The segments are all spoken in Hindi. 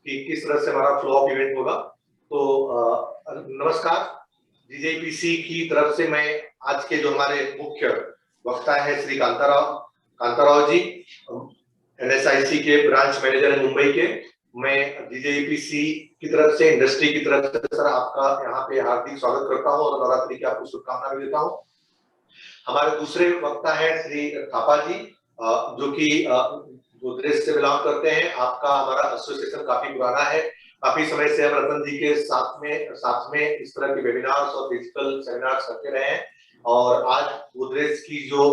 कि किस तरह से हमारा फ्लो ऑफ इवेंट होगा। तो नमस्कार, जीजेपीसी की तरफ से मैं आज के जो हमारे मुख्य वक्ता है श्री कांताराव जी, एनएसआईसी के ब्रांच मैनेजर है मुंबई के। मैं जीजेपीसी की तरफ से, इंडस्ट्री की तरफ से सर आपका यहाँ पे हार्दिक स्वागत करता हूँ और नवरात्रि की आपको शुभकामना भी देता हूँ। हमारे दूसरे वक्ता है श्री थापा जी, जो कि गोदरेज से बिलोंग करते हैं। आपका हमारा एसोसिएशन काफी पुराना है, काफी समय से हम रतन जी के साथ में इस तरह के वेबिनार्स और डिजिटल सेमिनार्स करते रहे हैं। और आज गोदरेज की जो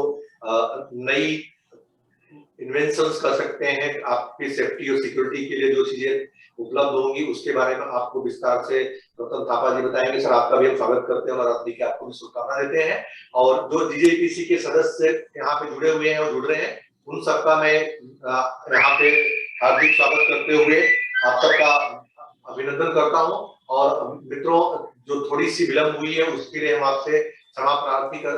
नई इन्वेंशंस कर सकते हैं, आपकी सेफ्टी और सिक्योरिटी के लिए जो चीजें उपलब्ध होंगी उसके बारे में आपको विस्तार से रतन थापा जी बताएंगे। सर आपका भी हम स्वागत करते हैं और रतन की आपको भी शुभकामना देते हैं। और जो जीजेपीसी के सदस्य यहाँ पे जुड़े हुए हैं और जुड़ रहे हैं, उन सबका मैं यहाँ पे हार्दिक स्वागत करते हुए आप सबका अभिनंदन करता हूँ। और मित्रों, जो थोड़ी सी विलंब हुई है उसके लिए हम आपसे क्षमा प्रार्थना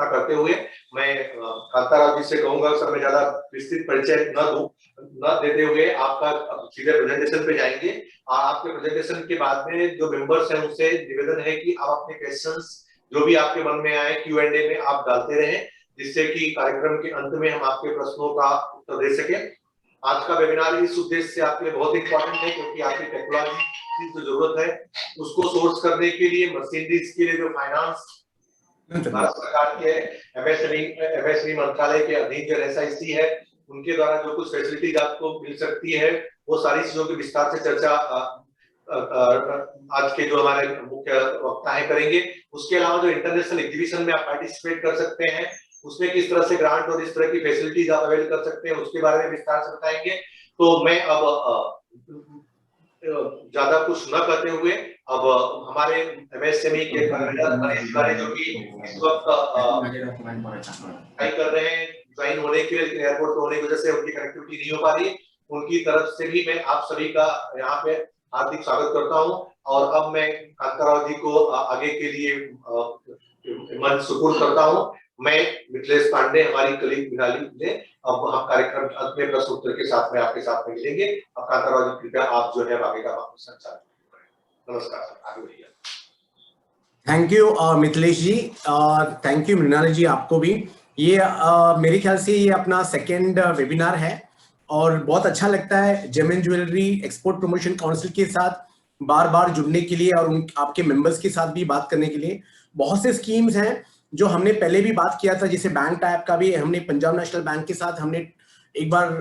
करते हुए मैं कांताराव जी से कहूंगा सर, मैं ज्यादा विस्तृत परिचय न देते हुए आपका सीधे प्रेजेंटेशन पे जाएंगे। और आपके प्रेजेंटेशन के बाद में जो मेंबर्स हैं उनसे निवेदन है कि आप अपने क्वेश्चंस जो भी आपके मन में आए Q&A में आप डालते रहें, जिससे कि कार्यक्रम के अंत में हम आपके प्रश्नों का उत्तर दे सके। आज का वेबिनार इस उद्देश्य से आपके लिए बहुत इंपॉर्टेंट है क्योंकि आपकी टेक्नोलॉजी की जो जरूरत है उसको सोर्स करने के लिए, मशीनरीज के लिए जो फाइनेंस भारत सरकार के एमएसएमई मंत्रालय के अधीन जो एनएसआईसी है उनके द्वारा जो कुछ फैसिलिटीज आपको मिल सकती है, वो सारी चीजों की विस्तार से चर्चा आज के जो हमारे मुख्य वक्ता है करेंगे। उसके अलावा जो इंटरनेशनल एग्जीबिशन में आप पार्टिसिपेट कर सकते हैं, उसमें किस तरह से ग्रांट और इस तरह की फैसिलिटीज आप अवेल कर सकते हैं, उसके बारे में विस्तार से बताएंगे। तो मैं अब ज्यादा कुछ न करते हुए अब हमारे एमएसएमई के कर्मचारी जो कि इस वक्त कर रहे हैं ज्वाइन होने के लिए, एयरपोर्ट होने की वजह से उनकी कनेक्टिविटी नहीं हो पा रही, उनकी तरफ से भी मैं आप सभी का यहाँ पे हार्दिक स्वागत करता हूँ। और अब मैं कांताराव जी को आगे के लिए मंच सुपुर्द करता हूँ। मैं मिथिलेश पांडे, हमारी कलीग मृणाली ने, अब हम कार्यक्रम अंत में प्रश्न उत्तर के साथ में आपके साथ में मिलेंगे। अब कांताराव जी कृपया आप जो है आगे का संचालन करें। नमस्कार सर, आगे बढ़िए। Thank you Mithilesh ji, thank you Mrunali ji, आपको भी। ये मेरे ख्याल से ये अपना सेकेंड वेबिनार है और बहुत अच्छा लगता है gem jewellery export promotion council के साथ बार बार जुड़ने के लिए और आपके मेंबर्स के साथ भी बात करने के लिए। बहुत से स्कीम्स हैं जो हमने पहले भी बात किया था, जैसे बैंक टाइप का भी हमने पंजाब नेशनल बैंक के साथ हमने एक बार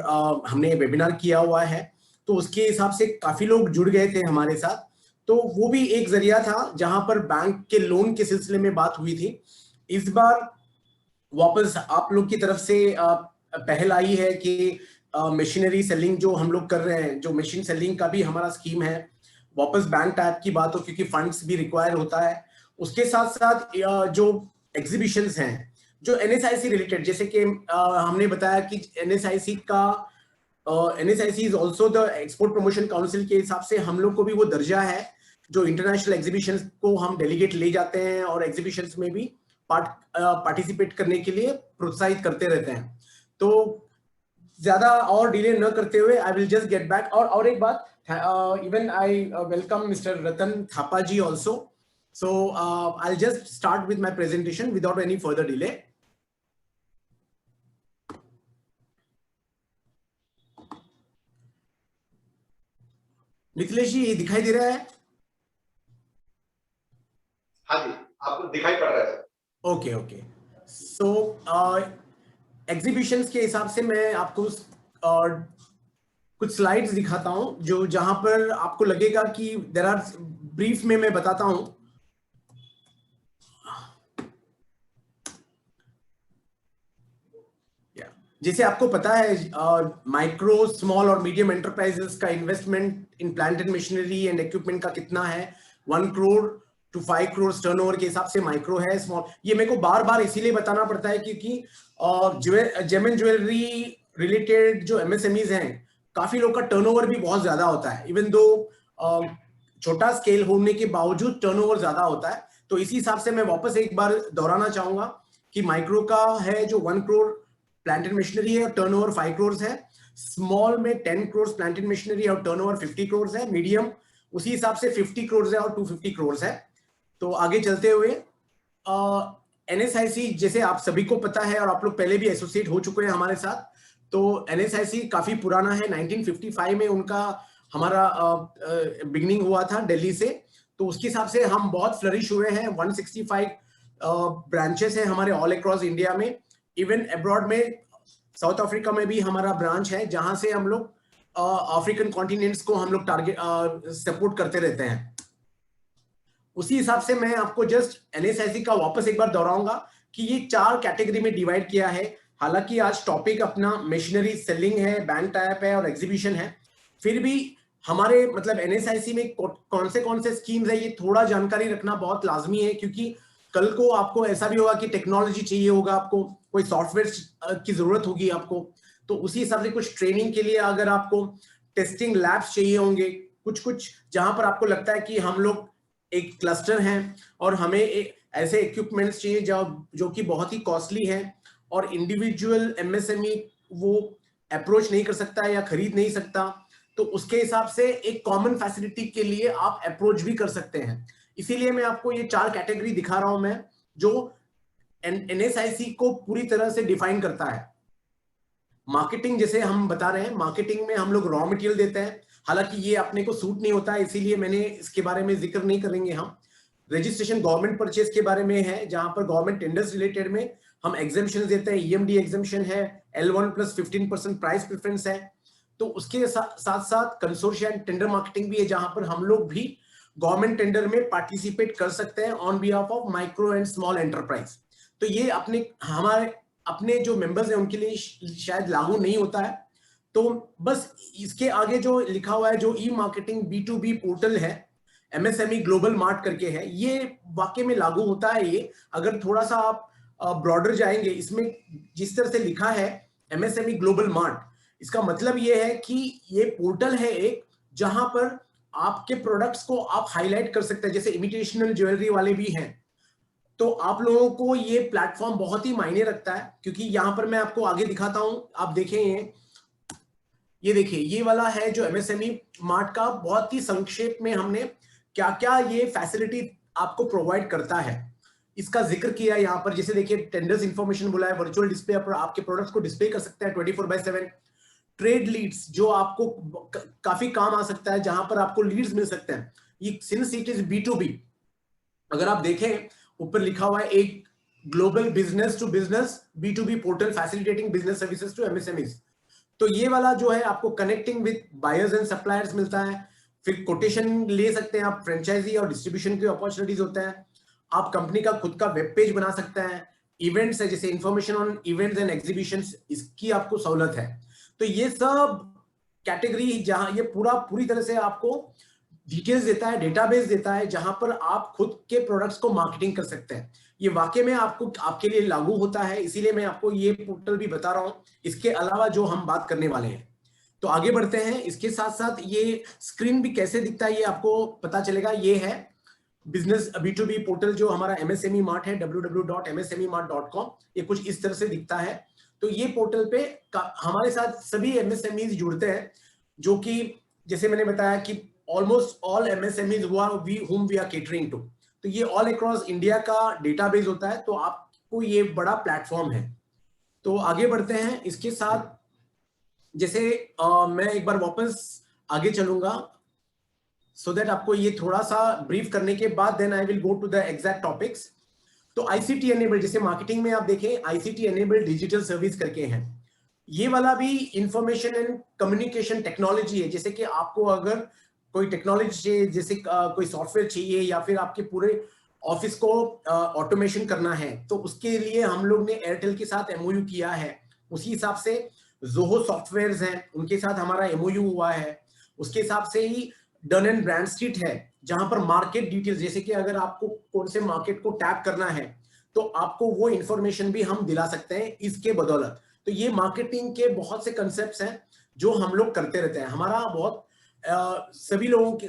हमने वेबिनार किया हुआ है, तो उसके हिसाब से काफी लोग जुड़ गए थे हमारे साथ। तो वो भी एक जरिया था जहां पर बैंक के लोन के सिलसिले में बात हुई थी। इस बार वापस आप लोग की तरफ से पहल आई है कि मशीनरी सेलिंग जो हम लोग कर रहे हैं, जो मशीन सेलिंग का भी हमारा स्कीम है, वापस बैंक टाइप की बात हो क्योंकि फंड्स भी रिक्वायर होता है। उसके साथ साथ जो एग्जीबिशंस हैं जो एनएसआईसी रिलेटेड, जैसे कि हमने बताया कि NSIC is also the export promotion council के हिसाब से हम लोग को भी वो दर्जा है जो इंटरनेशनल एग्जीबिशंस को हम डेलीगेट ले जाते हैं और एग्जीबिशंस में भी पार्टिसिपेट करने के लिए प्रोत्साहित करते रहते हैं। तो ज्यादा और डिले न करते हुए I will just get back. और एक बात, even I welcome mister Ratan Thapa ji also. So I'll just start with my presentation without any further delay. Mithilesh ji, ये दिखाई दे रहा है? हाँ जी, आपको दिखाई पड़ रहा है सर। ओके। सो एग्जीबिशंस के हिसाब से मैं आपको कुछ स्लाइड्स दिखाता हूं जो जहां पर आपको लगेगा कि देयर आर, ब्रीफ में मैं बताता हूं। जैसे आपको पता है माइक्रो, स्मॉल और मीडियम एंटरप्राइजेस का investment in plant and machinery and equipment का कितना है, 1 करोड़ to 5 करोड़ टर्नओवर के हिसाब से माइक्रो है, स्मॉल। ये मेरे को बार बार इसीलिए बताना पड़ता है क्योंकि जेम एंड ज्वेलरी रिलेटेड जो एमएसएमईज हैं, काफी लोग का टर्नओवर भी बहुत ज्यादा होता है, इवन दो छोटा स्केल होने के बावजूद टर्नओवर ज्यादा होता है। तो इसी हिसाब से मैं वापस एक बार दोहराना चाहूंगा कि माइक्रो का है जो 1 करोड़ प्लांट एंड मशीनरी है, टर्नओवर 5 करोड़ है। स्मॉल में 10 करोड़ प्लांट एंड मशीनरी और टर्नओवर 50 करोड़ है, मीडियम उसी हिसाब से 50 करोड़ है और 250 करोड़ है। तो आगे चलते हुए एनएसआईसी जैसे आप सभी को पता है और आप लोग पहले भी एसोसिएट हो चुके हैं हमारे साथ, तो एनएसआईसी काफी पुराना है। 1955 में उनका हमारा बिगनिंग हुआ था दिल्ली से, तो उसके हिसाब से हम बहुत फ्लरिश हुए हैं। 165 ब्रांचेस हैं हमारे ऑल अक्रॉस इंडिया में। इवन अब्रॉड में साउथ अफ्रीका में भी हमारा ब्रांच है, जहां से हम लोग अफ्रीकन कॉन्टिनेंट्स को हम लोग टारगेट सपोर्ट करते रहते हैं। उसी हिसाब से मैं आपको जस्ट एनएसआईसी का वापस एक बार दोहराऊंगा कि ये 4 कैटेगरी में डिवाइड किया है। हालांकि आज टॉपिक अपना मशीनरी सेलिंग है, बैंक टाइप है और एग्जीबिशन है, फिर भी हमारे मतलब एनएसआईसी में कौन से स्कीम्स है ये थोड़ा जानकारी रखना बहुत लाजमी है, क्योंकि कल को आपको ऐसा भी होगा कि टेक्नोलॉजी चाहिए होगा, आपको कोई सॉफ्टवेयर की जरूरत होगी आपको, तो उसी हिसाब से कुछ ट्रेनिंग के लिए अगर आपको टेस्टिंग लैब्स चाहिए होंगे, कुछ जहां पर आपको लगता है कि हम लोग एक क्लस्टर हैं और हमें ऐसे इक्विपमेंट्स चाहिए जो कि बहुत ही कॉस्टली है और इंडिविजुअल एमएसएमई वो अप्रोच नहीं कर सकता या खरीद नहीं सकता, तो उसके हिसाब से एक कॉमन फैसिलिटी के लिए आप अप्रोच भी कर सकते हैं। इसीलिए मैं आपको ये 4 कैटेगरी दिखा रहा हूं मैं, जो एनएसआईसी को पूरी तरह से डिफाइन करता है। मार्केटिंग जैसे हम बता रहे हैं, मार्केटिंग में हम लोग रॉ मटेरियल देते हैं, हालांकि ये अपने को सूट नहीं होता है, इसीलिए मैंने इसके बारे में जिक्र नहीं करेंगे हम। रजिस्ट्रेशन गवर्नमेंट परचेज के बारे में है, जहां पर गवर्नमेंट टेंडर्स रिलेटेड में हम एग्जामिशन देते हैं। ईएमडी एग्जामिशन है, L1 प्लस 15% प्राइस प्रेफरेंस है। तो उसके साथ साथ कंसोर्शिया एंड टेंडर मार्केटिंग भी है, जहां पर हम लोग भी गवर्नमेंट टेंडर में पार्टिसिपेट कर सकते हैं on behalf of micro and small enterprise. तो ये हमारे अपने जो मेंबर्स हैं उनके लिए शायद लागू नहीं होता है। तो बस इसके आगे जो लिखा हुआ है, जो ई मार्केटिंग B2B पोर्टल है, एमएसएमई ग्लोबल मार्ट करके है, ये वाकई में लागू होता है। ये अगर थोड़ा सा आप ब्रॉडर जाएंगे, इसमें जिस तरह से लिखा है एमएसएमई ग्लोबल मार्ट, इसका मतलब ये है कि ये पोर्टल है एक, जहां पर आपके प्रोडक्ट्स को आप हाईलाइट कर सकते हैं, जैसे इमिटेशनल ज्वेलरी वाले भी हैं। तो आप लोगों को ये प्लेटफॉर्म बहुत ही मायने रखता है, क्योंकि यहां पर मैं आपको आगे दिखाता हूं, आप देखें ये देखिए, ये वाला है जो एमएसएमई मार्ट का बहुत ही संक्षेप में हमने क्या क्या ये फैसिलिटी आपको प्रोवाइड करता है इसका जिक्र किया यहाँ पर। जैसे देखिए, टेंडर्स इंफॉर्मेशन बोला है, वर्चुअल डिस्प्ले पर आपके प्रोडक्ट्स को डिस्प्ले कर सकते हैं 24/7। ट्रेड लीड्स जो आपको काफी काम आ सकता है, जहां पर आपको लीड्स मिल सकते हैं। ये सिंस इट इज B2B, अगर आप देखें ऊपर लिखा हुआ है एक global business to business B2B portal facilitating business services to MSMEs. तो ये वाला जो है आपको connecting with buyers and suppliers मिलता है, फिर कोटेशन ले सकते हैं आप, फ्रेंचाइजी और डिस्ट्रीब्यूशन की अपॉर्चुनिटीज होते हैं, आप कंपनी का खुद का वेब पेज बना सकते हैं, इवेंट्स है जैसे information on events and exhibitions, इसकी आपको सहूलत है। तो ये सब कैटेगरी जहां ये पूरी तरह से आपको डिटेल्स देता है, डेटाबेस देता है, जहां पर आप खुद के प्रोडक्ट्स को मार्केटिंग कर सकते हैं। ये वाकई में आपके लिए लागू होता है, इसीलिए मैं आपको ये पोर्टल भी बता रहा हूं, इसके अलावा जो हम बात करने वाले हैं। तो आगे बढ़ते हैं। इसके साथ साथ ये स्क्रीन भी कैसे दिखता है ये आपको पता चलेगा। ये है बिजनेस B2B पोर्टल जो हमारा एमएसएमई मार्ट है, www.msmemart.com। ये कुछ इस तरह से दिखता है। तो ये पोर्टल पे हमारे साथ सभी एमएसएमईज जुड़ते हैं, जो कि जैसे मैंने बताया कि almost all MSMEs whom we are catering to। तो ये ऑल अक्रॉस इंडिया का डेटाबेस होता है, तो आपको ये बड़ा प्लेटफॉर्म है। तो आगे बढ़ते हैं। इसके साथ जैसे मैं एक बार वापस आगे चलूंगा, सो दैट आपको ये थोड़ा सा ब्रीफ करने के बाद then I will go to the exact topics. तो आईसीटी एनेबल्ड, जैसे मार्केटिंग में आप देखें आईसीटी एनेबल्ड डिजिटल सर्विस करके हैं, ये वाला भी इंफॉर्मेशन एंड कम्युनिकेशन टेक्नोलॉजी है। जैसे कि आपको अगर कोई टेक्नोलॉजी चाहिए, जैसे कोई सॉफ्टवेयर चाहिए या फिर आपके पूरे ऑफिस को ऑटोमेशन करना है, तो उसके लिए हम लोग ने एयरटेल के साथ एमओयू किया है। उसी हिसाब से जोहो सॉफ्टवेयर्स हैं, उनके साथ हमारा एमओयू हुआ है। उसके हिसाब से ही डन एंड ब्रैडस्ट्रीट है, जहां पर मार्केट डिटेल्स, जैसे कि अगर आपको कौन से मार्केट को टैप करना है तो आपको वो इंफॉर्मेशन भी हम दिला सकते हैं इसके बदौलत। तो ये मार्केटिंग के बहुत से कंसेप्ट्स हैं जो हम लोग करते रहते हैं। हमारा बहुत सभी लोगों के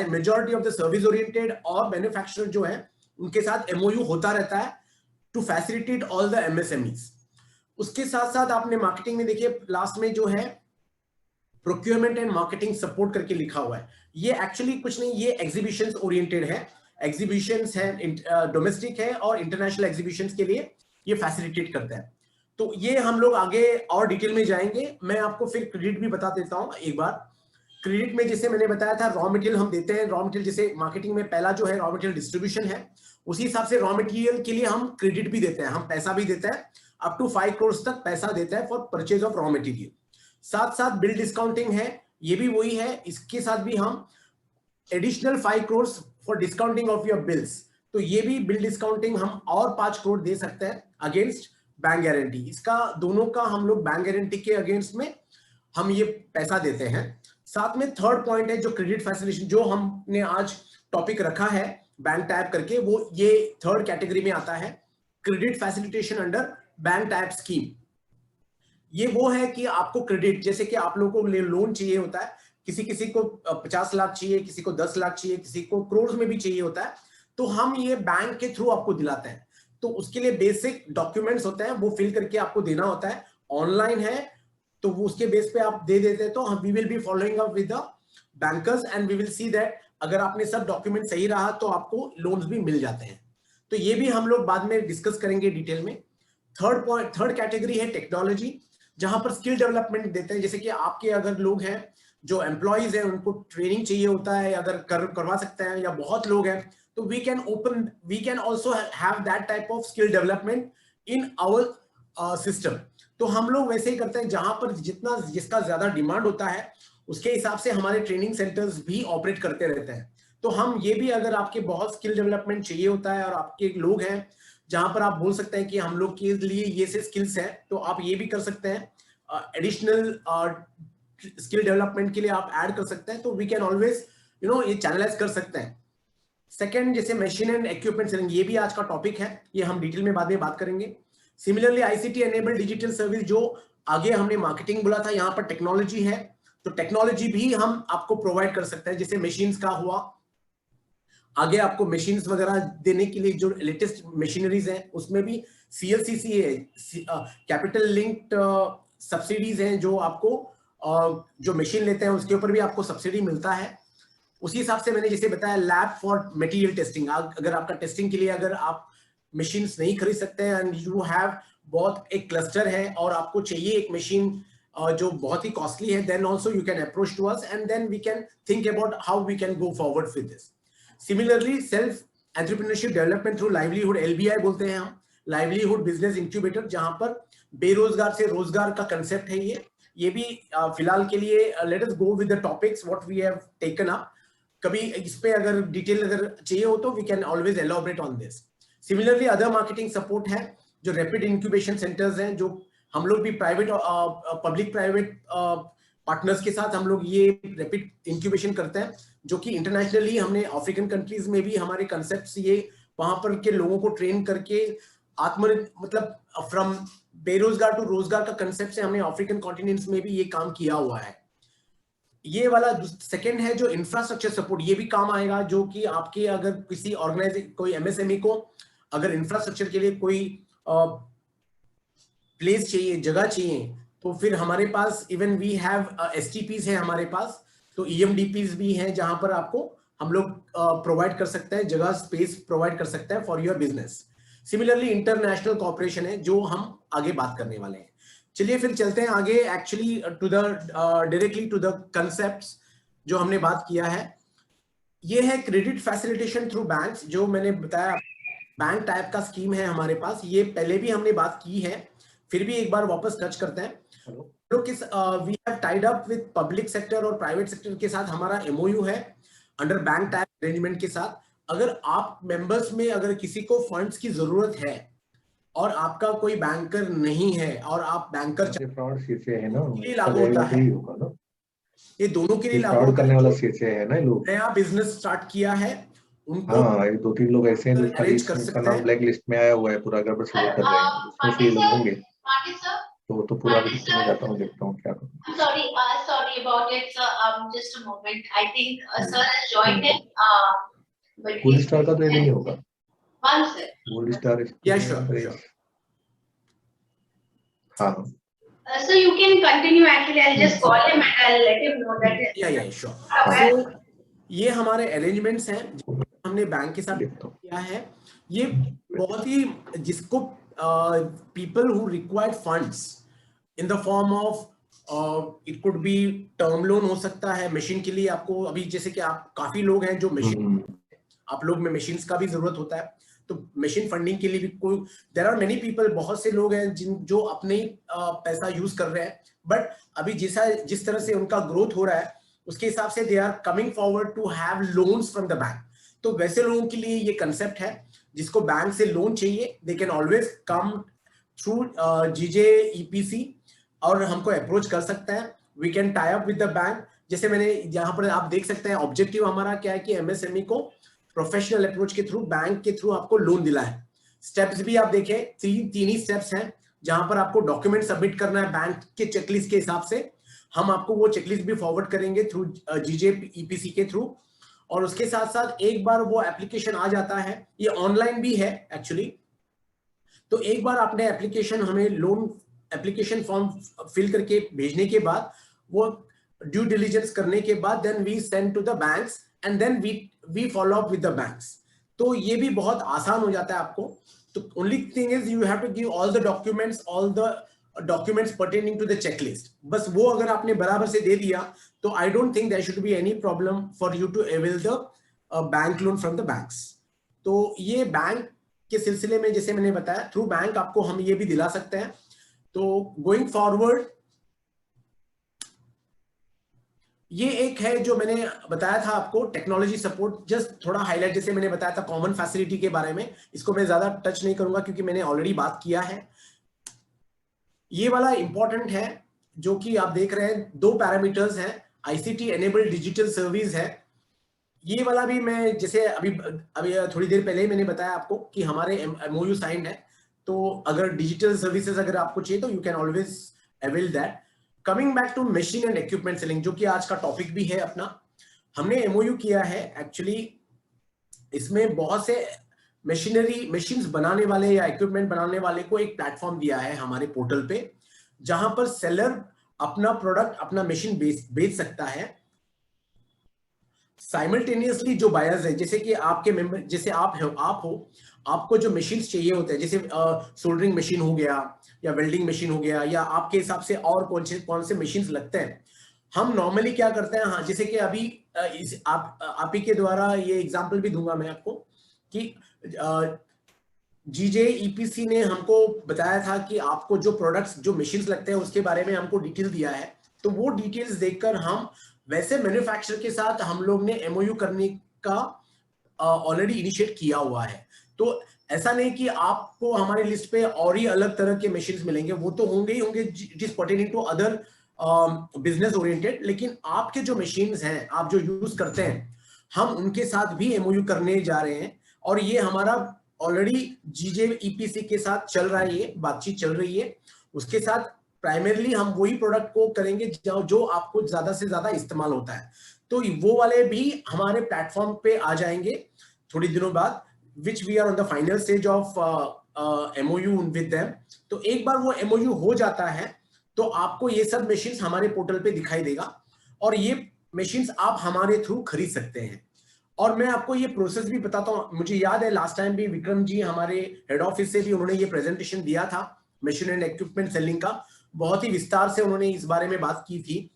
majority of the service oriented और मैन्युफैक्चरर जो है उनके साथ एमओयू होता रहता है to facilitate all the MSMEs. उसके साथ साथ आपने मार्केटिंग में देखिए लास्ट में जो है प्रोक्योरमेंट एंड मार्केटिंग सपोर्ट करके लिखा हुआ है। ये एक्चुअली कुछ नहीं, ये एग्जीबिशंस ओरिएंटेड है, एग्जीबिशंस है, डोमेस्टिक है और इंटरनेशनल एग्जीबिशंस के लिए ये फैसिलिटेट करता है। तो ये हम लोग आगे और डिटेल में जाएंगे। मैं आपको फिर क्रेडिट भी बता देता हूँ एक बार। क्रेडिट में जैसे मैंने बताया था, रॉ मटेरियल हम देते हैं। रॉ मटेरियल जैसे मार्केटिंग में पहला जो है रॉ मटेरियल डिस्ट्रीब्यूशन है, उसी हिसाब से रॉ मटेरियल के लिए हम क्रेडिट भी देते हैं, हम पैसा भी देते हैं, अप टू 5 करोड़ तक पैसा देता है for purchase of raw material. साथ साथ बिल डिस्काउंटिंग है, ये भी वही है, इसके साथ भी हम additional 5 crore for discounting of your bills. तो ये भी बिल डिस्काउंटिंग हम और 5 करोड़ दे सकते हैं अगेंस्ट बैंक गारंटी। इसका दोनों का हम लोग बैंक गारंटी के अगेंस्ट में हम ये पैसा देते हैं। साथ में थर्ड पॉइंट है जो क्रेडिट फैसिलिटेशन, जो हमने आज टॉपिक रखा है बैंक टाइप करके, वो ये थर्ड कैटेगरी में आता है, credit facilitation under bank type scheme. ये वो है कि आपको क्रेडिट, जैसे कि आप लोगों को लोन चाहिए होता है, किसी को 50 लाख चाहिए, किसी को 10 लाख चाहिए, किसी को करोड़ में भी चाहिए होता है, तो हम ये बैंक के थ्रू आपको दिलाते हैं। तो उसके लिए बेसिक डॉक्यूमेंट्स होते हैं, वो फिल करके आपको देना होता है, ऑनलाइन है, तो वो उसके बेस पे आप दे देते हैं। तो we will be following up with the bankers and we will see that अगर आपने सब डॉक्यूमेंट सही रहा तो आपको लोन्स भी मिल जाते हैं। तो ये भी हम लोग बाद में डिस्कस करेंगे डिटेल में। थर्ड कैटेगरी है टेक्नोलॉजी, जहां पर स्किल डेवलपमेंट देते हैं। जैसे कि आपके अगर लोग हैं जो एम्प्लॉयज हैं, उनको ट्रेनिंग चाहिए होता है, अगर करवा सकते हैं, या बहुत लोग हैं, तो we can also have that type of skill development in our system. तो हम लोग वैसे ही करते हैं, जहां पर जिसका ज्यादा डिमांड होता है उसके हिसाब से हमारे ट्रेनिंग सेंटर्स भी ऑपरेट करते रहते हैं। तो हम ये भी, अगर आपके बहुत स्किल डेवलपमेंट चाहिए होता है और आपके लोग हैं जहां पर आप बोल सकते हैं कि हम लोग के लिए ये से स्किल्स है, तो आप ये भी कर सकते हैं। एडिशनल स्किल डेवलपमेंट के लिए आप ऐड कर सकते हैं, तो वी कैन ऑलवेज ये चैनलाइज कर सकते हैं। सेकंड, जैसे मशीन एंड इक्विपमेंट सेलिंग, ये भी आज का टॉपिक है, ये हम डिटेल में बाद में बात करेंगे। Similarly ICT enabled digital service, जो आगे हमने मार्केटिंग बोला था, यहाँ पर टेक्नोलॉजी है, तो टेक्नोलॉजी भी हम आपको प्रोवाइड कर सकते हैं। जैसे मशीन्स का हुआ, आगे आपको मशीन्स वगैरह देने के लिए जो लेटेस्ट मशीनरीज हैं, उसमें भी सीएलसीसी है, कैपिटल लिंक्ड सब्सिडीज हैं, जो आपको जो मशीन लेते हैं उसके ऊपर भी आपको सब्सिडी मिलता है। उसी हिसाब से मैंने जैसे बताया, लैब फॉर मटेरियल टेस्टिंग, अगर आपका टेस्टिंग के लिए अगर आप मशीन्स नहीं खरीद सकते हैं एंड यू हैव बहुत एक क्लस्टर है और आपको चाहिए एक मशीन जो बहुत ही कॉस्टली है, then also you can approach to us and then we can think about how we can go forward with this. Similarly self entrepreneurship development through livelihood, LBI बोलते हैं हम, लाइवलीहुड बिजनेस इंक्यूबेटर, जहां पर बेरोजगार से रोजगार का कंसेप्ट है। ये भी फिलहाल के लिए let us go with the topics what we have taken up. कभी इस पे अगर डिटेल अगर चाहिए हो तो we can always elaborate on this. Similarly other marketing support है, जो रैपिड इंक्यूबेशन सेंटर्स हैं, जो हम लोग भी प्राइवेट पब्लिक प्राइवेट पार्टनर्स के साथ हम लोग ये रैपिड इंक्यूबेशन करते हैं, जो कि इंटरनेशनली हमने अफ्रीकन कंट्रीज में भी हमारे कंसेप्ट ये वहां पर के लोगों को ट्रेन करके मतलब फ्रॉम बेरोजगार टू रोजगार का कंसेप्ट से हमने अफ्रीकन कॉन्टिनेंट्स में भी ये काम किया हुआ है। ये वाला सेकंड है जो इंफ्रास्ट्रक्चर सपोर्ट, ये भी काम आएगा, जो कि आपके अगर किसी ऑर्गेनाइजेशन, कोई एमएसएमई को अगर इंफ्रास्ट्रक्चर के लिए कोई प्लेस चाहिए, जगह चाहिए, तो फिर हमारे पास इवन वी हैव एसटीपीज है हमारे पास, तो ईएमडीपीज भी हैं, जहां पर आपको हम लोग प्रोवाइड कर सकते हैं, जगह स्पेस प्रोवाइड कर सकते हैं for your business. Similarly international corporation है, जो हम आगे बात करने वाले हैं। चलिए फिर चलते हैं आगे, actually to the directly to the concepts जो हमने बात किया है। ये है क्रेडिट फैसिलिटेशन थ्रू बैंक्स, जो मैंने बताया बैंक टाइप का स्कीम है हमारे पास। ये पहले भी हमने बात की है, फिर भी एक बार वापस टच करते हैं। लोग किस we have tied up with public sector और प्राइवेट सेक्टर के साथ हमारा एमओयू है अंडर बैंक टाइप अरेंजमेंट के साथ। अगर आप मेंबर्स में अगर किसी को फंड्स की जरूरत है और आपका कोई बैंकर नहीं है और आप बैंकर फ्रॉड सीसे है ना, ये लागू होता है, ये दोनों के लिए लागू होता करने वाला सीसे है ना। लोग नया बिजनेस स्टार्ट किया है, उनको हाँ, एक 2-3 लोग ऐसे हैं जो खाली इसका नाम ब्लैक लिस्ट में आया हुआ है, पूरा गड़बड़ से कर रहे हैं, उसमें से ये लोग होंगे। तो पूरा मैं जाता हूँ, देखता हूँ क्या करूँ। Sorry about it, sir. Just a moment. I think sir has joined in. But gold star का तो ये नहीं होगा। One sir. गोल्ड स्टार या श्योर हाँ So you can continue. Actually, I'll just call him and I'll let him know that. Yeah, sure. So ये हमारे अरेंजमेंट्स हैं हमने बैंक के साथ किया है. ये बहुत ही जिसको people who required funds in the form of it could be term loan हो सकता है मशीन के लिए. आपको अभी जैसे कि आप काफी लोग हैं जो मशीन आप लोग में मशीन्स का भी जरूरत होता है, तो मशीन फंडिंग के लिए भी कोई देयर आर मेनी पीपल, बहुत से लोग हैं जो अपने पैसा यूज कर रहे हैं, बट अभी जिस तरह से उनका ग्रोथ हो रहा है उसके हिसाब से they are coming forward to have loans from the bank. तो वैसे लोगों के लिए ये कंसेप्ट है जिसको बैंक से लोन चाहिए, they can always come through GJ EPC और हमको अप्रोच कर सकते हैं. We can tie up with the bank. जैसे मैंने यहाँ पर आप देख सकते हैं ऑब्जेक्टिव हमारा क्या है कि एमएसएमई को प्रोफेशनल अप्रोच के थ्रू बैंक के थ्रू आपको लोन दिला है. स्टेप्स भी आप देखें, तीन ही स्टेप्स हैं जहां पर आपको डॉक्यूमेंट सबमिट करना है बैंक के चेकलिस्ट के हिसाब से. हम आपको वो चेकलिस्ट भी फॉरवर्ड करेंगे थ्रू जीजे ईपीसी के थ्रू, और उसके साथ साथ एक बार वो एप्लीकेशन आ जाता है, ये ऑनलाइन भी है एक्चुअली, तो एक बार आपने एप्लीकेशन हमें लोन एप्लीकेशन फॉर्म फिल करके भेजने के बाद वो ड्यू डिलिजेंस करने के बाद then we send to the banks and then we follow up with the banks. तो ये भी बहुत आसान हो जाता है आपको. तो only thing is you have to give all the documents pertaining to the checklist. बस वो अगर आपने बराबर से दे दिया तो I don't think there should be any problem for you to avail the bank loan from the banks. तो ये बैंक के सिलसिले में जैसे मैंने बताया थ्रू बैंक आपको हम ये भी दिला सकते हैं. तो गोइंग फॉरवर्ड ये एक है जो मैंने बताया था आपको टेक्नोलॉजी सपोर्ट, जस्ट थोड़ा हाईलाइट जैसे मैंने बताया था कॉमन फैसिलिटी के बारे में, इसको मैं ज्यादा टच नहीं करूंगा क्योंकि मैंने ऑलरेडी बात किया है. ये वाला इंपॉर्टेंट है जो कि आप देख रहे हैं, 2 पैरामीटर्स हैं, आईसीटी एनेबल्ड डिजिटल सर्विस है. ये वाला भी मैं जैसे अभी थोड़ी देर पहले ही मैंने बताया आपको कि हमारे एमओयू साइंड है, तो अगर डिजिटल सर्विसेज अगर आपको चाहिए तो you can always avail that. Coming back to machine and equipment selling जो कि आज का टॉपिक भी है अपना, हमने एमओयू किया है एक्चुअली. इसमें बहुत से मशीन्स बनाने वाले या इक्विपमेंट बनाने वाले को एक प्लेटफॉर्म दिया है हमारे पोर्टल पे, जहां पर सेलर अपना प्रोडक्ट अपना मशीन बेच सकता है. साइमल्टेनियसली जो बायर्स है जैसे कि आपके मेंबर जैसे आप हो आपको जो मशीन्स चाहिए होते हैं, जैसे सोल्डरिंग मशीन हो गया या वेल्डिंग मशीन हो गया, या आपके हिसाब से और कौन से मशीन्स लगते हैं, हम नॉर्मली क्या करते हैं, हाँ जैसे कि अभी आप ही के द्वारा ये एग्जांपल भी दूंगा मैं आपको कि जीजे ईपीसी ने हमको बताया था कि आपको जो प्रोडक्ट्स जो मशीन्स लगते हैं उसके बारे में हमको डिटेल दिया है. तो वो डिटेल्स देखकर हम वैसे मैन्युफैक्चरर के साथ हम लोग ने एमओयू करने का ऑलरेडी इनिशिएट किया हुआ है. तो ऐसा नहीं कि आपको हमारी लिस्ट पे और ही अलग तरह के मशीन्स मिलेंगे, वो तो होंगे ही होंगे जिस pertaining to other business oriented, लेकिन आपके जो मशीन्स हैं आप जो यूज करते हैं हम उनके साथ भी एमओयू करने जा रहे हैं. और ये हमारा ऑलरेडी जीजे ईपीसी के साथ चल रहा है, ये बातचीत चल रही है. उसके साथ प्राइमरली हम वही प्रोडक्ट को करेंगे जो आपको ज्यादा से ज्यादा इस्तेमाल होता है. तो वो वाले भी हमारे प्लेटफॉर्म पे आ जाएंगे थोड़ी दिनों बाद, which we are on the final stage of MOU with them. तो एक बार वो MOU हो जाता है तो आपको ये सब मशीन्स हमारे पोर्टल पे दिखाई देगा और ये मशीन्स आप हमारे थ्रू खरीद सकते हैं. और मैं आपको ये प्रोसेस भी बताता हूँ. मुझे याद है लास्ट टाइम भी विक्रम जी हमारे हेड ऑफिस से भी उन्होंने ये प्रेजेंटेशन दिया था मशीन एंड इक्विपमेंट सेलिंग का, बहुत ही विस्तार से उन्होंने इस बारे में बात की थी.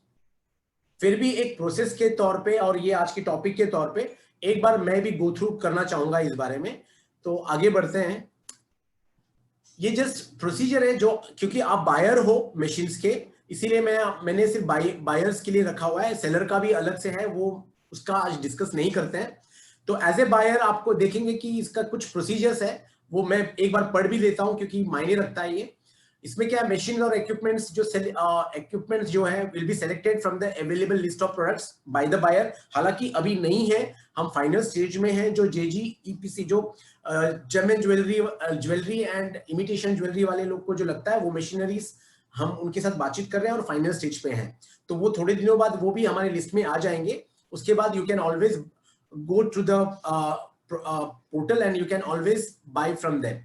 फिर भी एक प्रोसेस के तौर पे और ये आज की टॉपिक के तौर पे एक बार मैं भी गो थ्रू करना चाहूंगा इस बारे में. तो आगे बढ़ते हैं. ये जस्ट प्रोसीजर है जो, क्योंकि आप बायर हो मशीन्स के, इसीलिए मैंने सिर्फ बायर्स के लिए रखा हुआ है, सेलर का भी अलग से है, वो उसका आज डिस्कस नहीं करते हैं. तो एज ए बायर आपको देखेंगे कि इसका कुछ प्रोसीजर्स है, वो मैं एक बार पढ़ भी देता हूं क्योंकि मायने रखता है ये. इसमें क्या मशीन और इक्विपमेंट्स जो है will be selected from the available list of products by the buyer. हालांकि अभी नहीं है, हम फाइनल स्टेज में हैं. जो जेजी ईपीसी जो gem and jewellery and imitation jewellery वाले लोग को जो लगता है वो मशीनरीज हम उनके साथ बातचीत कर रहे हैं और फाइनल स्टेज पे हैं. तो वो थोड़े दिनों बाद वो भी हमारी लिस्ट में आ जाएंगे. उसके बाद you can always go to the portal and you can always buy from them.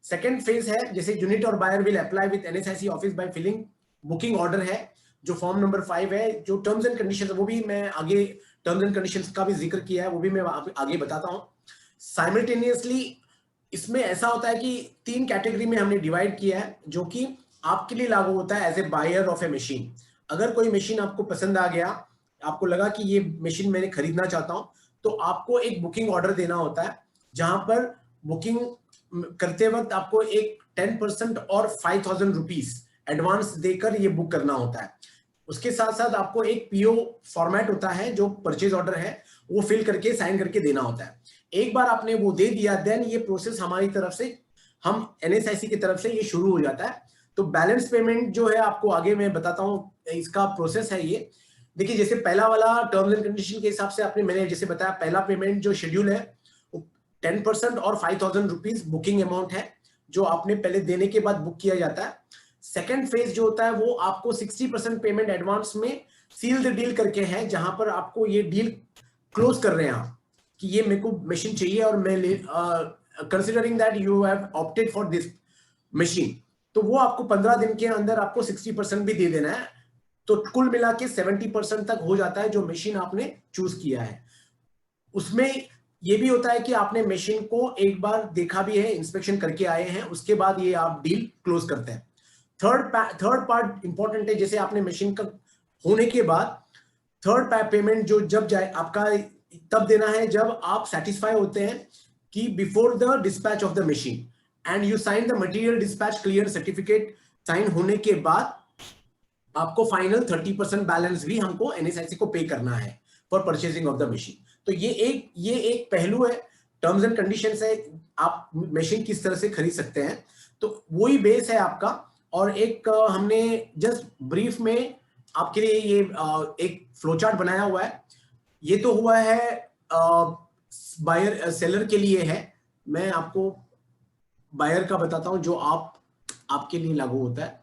Second phase है जैसे यूनिट और buyer will apply with NSIC office by filling booking order है जो फॉर्म नंबर 5 है, जो टर्म्स एंड कंडीशंस वो भी मैं आगे टर्म्स एंड कंडीशंस का भी जिक्र किया है, वो भी मैं आगे बताता हूं। साइमल्टेनियसली इसमें ऐसा होता है कि 3 कैटेगरी में हमने डिवाइड किया है जो कि आपके लिए लागू होता है as a buyer of a machine. अगर कोई मशीन आपको पसंद आ गया, आपको लगा कि ये मशीन मैंने खरीदना चाहता हूं, तो आपको एक बुकिंग ऑर्डर देना होता है, जहां पर बुकिंग करते वक्त आपको एक 10% और 5,000 रुपीज एडवांस देकर ये बुक करना होता है। उसके साथ साथ आपको एक पीओ फॉर्मेट होता है जो परचेज ऑर्डर है, वो फिल करके साइन करके देना होता है। एक बार आपने वो दे दिया, देन ये प्रोसेस हमारी तरफ से, हम एनएसआईसी की तरफ से ये शुरू हो जाता है। तो बैलेंस पेमेंट जो है आपको आगे मैं बताता हूं, इसका प्रोसेस है ये। देखिए जैसे पहला वाला टर्म्स एंड कंडीशन के हिसाब से आपने, मैंने जैसे बताया, पहला पेमेंट जो शेड्यूल है 10% और 5,000 रुपीज बुकिंग अमाउंट है जो आपने पहले देने के बाद बुक किया जाता है। सेकंड फेज जो होता है वो आपको 60% पेमेंट एडवांस में सील द डील करके है, जहां पर आपको ये डील क्लोज कर रहे हैं आप कि ये मेरे को मशीन चाहिए और मैं considering that you have opted for this machine, तो वो आपको 15 दिन के अंदर आपको 60% भी दे देना है। तो कुल मिला के 70% तक हो जाता है जो मशीन आपने चूज किया है। उसमें ये भी होता है कि आपने मशीन को एक बार देखा भी है, इंस्पेक्शन करके आए हैं, उसके बाद ये आप डील क्लोज करते हैं। थर्ड पार्ट इंपॉर्टेंट है, जैसे आपने मशीन का होने के बाद थर्ड पेमेंट जो जब जाए आपका तब देना है जब आप सेटिस्फाई होते हैं कि before the dispatch of the machine and you sign the material dispatch clear certificate sign होने के बाद आपको फाइनल 30% बैलेंस भी हमको एनएसआईसी को पे करना है for purchasing of the machine. तो ये एक पहलू है, टर्म्स एंड कंडीशंस है, आप मशीन किस तरह से खरीद सकते हैं, तो वही बेस है आपका। और एक हमने जस्ट ब्रीफ में आपके लिए ये एक फ्लोचार्ट बनाया हुआ है। ये तो हुआ है बायर सेलर के लिए है, मैं आपको बायर का बताता हूं जो आपके लिए लागू होता है।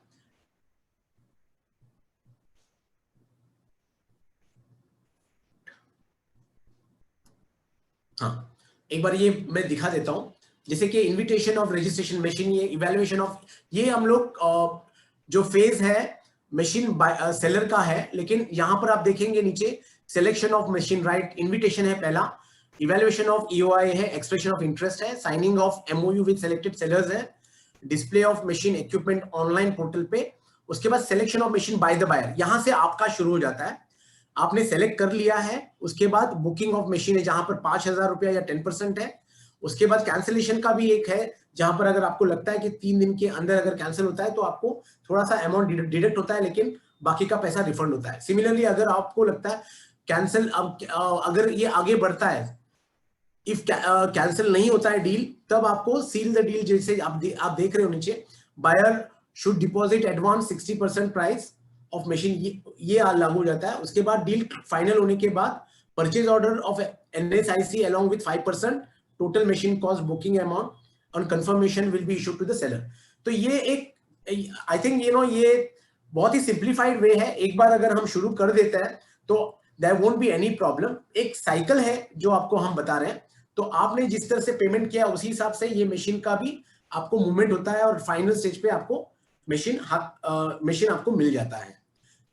हाँ, एक बार ये मैं दिखा देता हूं, जैसे कि इनविटेशन ऑफ रजिस्ट्रेशन मशीन, ये इवैल्यूएशन ऑफ, ये हम लोग जो फेज है मशीन सेलर का है, लेकिन यहां पर आप देखेंगे नीचे selection of machine right, invitation है पहला, इवैल्यूएशन ऑफ ईओआई है, एक्सप्रेशन ऑफ इंटरेस्ट है, signing of MOU with selected sellers है, display of machine equipment online portal पे, उसके बाद selection of machine by the buyer, यहां से आपका शुरू हो जाता है। आपने सेलेक्ट कर लिया है, उसके बाद बुकिंग ऑफ मशीन है जहां पर 5,000 रुपया या 10% है। उसके बाद कैंसिलेशन का भी एक है, जहां पर अगर आपको लगता है कि 3 दिन के अंदर अगर कैंसिल होता है तो आपको थोड़ा सा अमाउंट डिडक्ट होता है, लेकिन बाकी का पैसा रिफंड होता है। सिमिलरली अगर आपको लगता है कैंसिल, अगर ये आगे बढ़ता है, इफ कैंसिल नहीं होता है डील, तब आपको सील द डील, जैसे आप देख रहे हो नीचे, buyer should deposit advance 60% price of machine, ये लागू हो जाता है। उसके बाद डील फाइनल होने के बाद purchase order of NSIC along with 5% total machine cost booking amount on confirmation will be issued to the seller. तो ये एक, आई थिंक ये बहुत ही सिंप्लीफाइड वे है। एक बार अगर हम शुरू कर देते हैं तो there won't be any problem. एक साइकिल है जो आपको हम बता रहे हैं, तो आपने जिस तरह से पेमेंट किया उसी हिसाब से ये मशीन का भी आपको मूवमेंट होता है और फाइनल स्टेज पे आपको मशीन आपको मिल जाता है।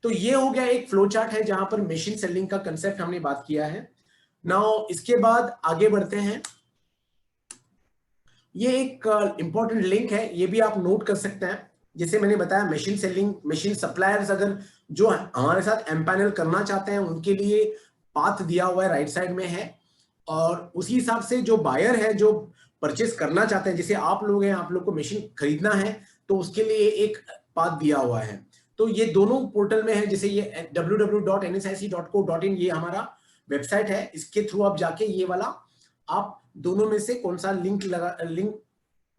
तो ये हो गया एक फ्लो चार्ट है जहां पर मशीन सेलिंग का कंसेप्ट हमने बात किया है। नाउ इसके बाद आगे बढ़ते हैं। ये एक इंपॉर्टेंट लिंक है, ये भी आप नोट कर सकते हैं। जैसे मैंने बताया, मशीन सेलिंग, मशीन सप्लायर्स अगर जो हमारे साथ एम्पैनल करना चाहते हैं उनके लिए पाथ दिया हुआ है, राइट साइड में है। और उसी हिसाब से जो बायर है जो परचेस करना चाहते हैं, जैसे आप लोग हैं, आप लोग को मशीन खरीदना है तो उसके लिए एक पाथ दिया हुआ है। तो ये दोनों पोर्टल में है, जैसे ये www.nsic.co.in ये हमारा वेबसाइट है, इसके थ्रू आप जाके ये वाला आप दोनों में से कौन सा लिंक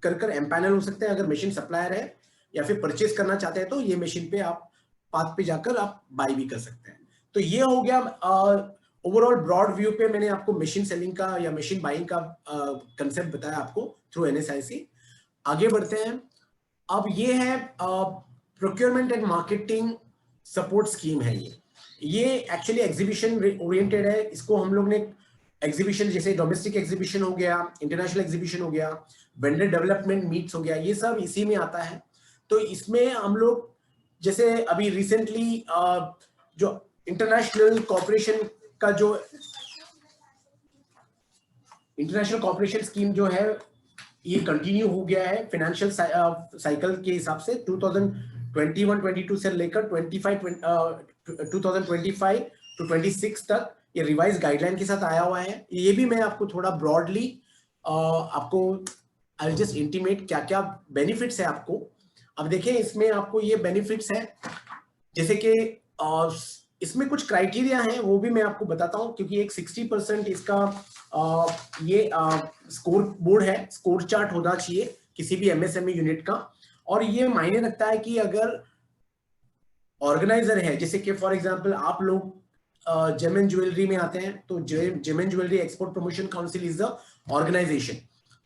कर एम्पैनल हो सकते हैं अगर मशीन सप्लायर है, या फिर परचेस करना चाहते हैं तो ये मशीन पे आप पाथ पे जाकर आप बाय भी कर सकते हैं। तो ये हो गया ओवरऑल ब्रॉड व्यू पे मैंने आपको मशीन सेलिंग का या मशीन बाइंग का कंसेप्ट बताया आपको थ्रू एनएसआईसी। आगे बढ़ते हैं। अब ये है procurement and marketing support scheme है। ये एक्चुअली एग्जीबिशन ओरिएंटेड है। इसको हम लोग ने एग्जीबिशन, जैसे डोमेस्टिक एग्जीबिशन हो गया, इंटरनेशनल एग्जीबिशन हो गया, वेंडर डेवलपमेंट मीट्स हो गया, ये सब इसी में आता है। तो इसमें हम लोग जैसे अभी रिसेंटली जो इंटरनेशनल कॉर्पोरेशन का जो इंटरनेशनल कॉर्पोरेशन स्कीम जो है ये कंटिन्यू हो गया है फाइनेंशियल साइकिल के हिसाब से 2021-22 से लेकर 2025 टू 26 तक ये रिवाइज गाइडलाइन के साथ आया हुआ है। ये भी मैं आपको थोड़ा ब्रॉडली आपको आई विल जस्ट इंटीमेट क्या क्या बेनिफिट्स है आपको। अब देखें इसमें आपको ये बेनिफिट्स है जैसे कि इसमें कुछ क्राइटेरिया हैं वो भी मैं आपको बताता हूं, क्योंकि एक 60% इसका ये स्कोर बोर्ड है, स्कोर चार्ट होना चाहिए किसी भी एमएसएमई यूनिट का। और ये मायने रखता है कि अगर ऑर्गेनाइजर है, जैसे कि फॉर एग्जांपल आप लोग जेम एंड ज्वेलरी में आते हैं, तो gem and jewellery export promotion council is the organisation.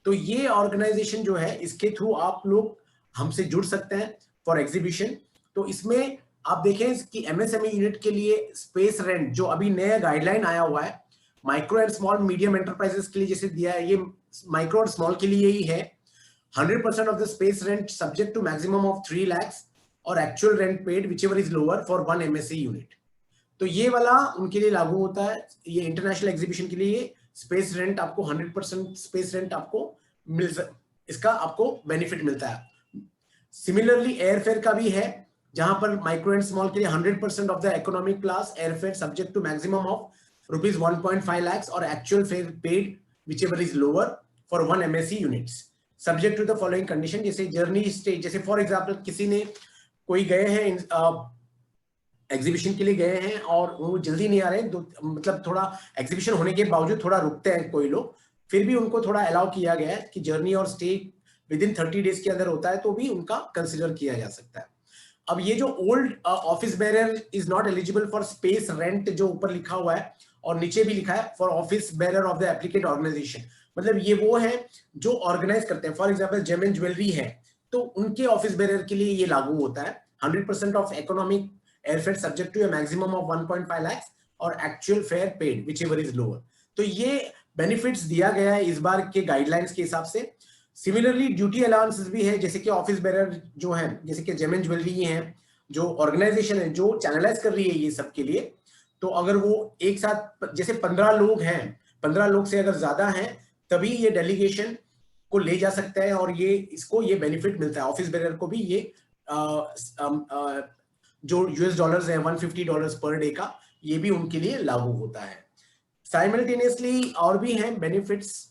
तो ये ऑर्गेनाइजेशन जो है इसके थ्रू आप लोग हमसे जुड़ सकते हैं फॉर एग्जीबिशन। तो इसमें आप देखें कि एमएसएमई यूनिट के लिए स्पेस रेंट जो अभी नया गाइडलाइन आया हुआ है micro and small medium enterprises के लिए जैसे दिया है, ये माइक्रो और स्मॉल के लिए ही है। 100% of the space rent subject to maximum of 3 lakh और actual rent paid whichever is lower for 1 MSA unit. तो ये वाला उनके लिए लागू होता है। ये इंटरनेशनल एग्जीबिशन के लिए स्पेस रेंट आपको 100% स्पेस रेंट आपको इसका आपको बेनिफिट मिलता है। सिमिलरली एयरफेयर का भी है, जहां पर माइक्रो एंड स्मॉल के लिए 100% of the economic class airfare subject to maximum of rupees 1.5 lakhs और actual fare paid whichever is lower for 1 MSE units subject to the following condition. जैसे जर्नी स्टेज, जैसे फॉर एग्जांपल किसी ने कोई गए हैं एग्जीबिशन के लिए गए हैं और वो जल्दी नहीं आ रहे, मतलब थोड़ा एग्जीबिशन होने के बावजूद थोड़ा रुकते हैं कोई लोग, फिर भी उनको थोड़ा अलाउ किया गया है कि जर्नी और स्टे विद इन 30 डेज के अंदर होता है तो भी उनका कंसिडर किया जा सकता है। अब ये जो old office bearer is not eligible for space rent जो ऊपर लिखा हुआ है और नीचे भी लिखा है for office bearer of the applicant organisation, मतलब ये वो है जो ऑर्गेनाइज करते हैं। For example gem and jewellery है तो उनके ऑफिस बेरर के लिए ये लागू होता है। 100% of economic airfare subject to a maximum of 1.5 lakh और actual fare paid whichever is lower. तो ये बेनिफिट्स दिया गया है इस बार के गाइडलाइंस के हिसाब से। सिमिलरली ड्यूटी अलाउंसेस भी है, जैसे कि ऑफिस बेरर जो है, जैसे कि जेम एंड ज्वेलरी है जो ऑर्गेनाइजेशन है जो चैनलाइज कर रही है ये सब के लिए, तो अगर वो एक साथ जैसे 15 लोग हैं, 15 लोग से अगर ज्यादा हैं तभी ये डेलीगेशन को ले जा सकता है और ये इसको ये बेनिफिट मिलता है। ऑफिस बेरर को भी ये जो यूएस डॉलर्स है $150 पर डे का, ये भी उनके लिए लागू होता है। साइमल्टेनियसली और भी हैं बेनिफिट्स,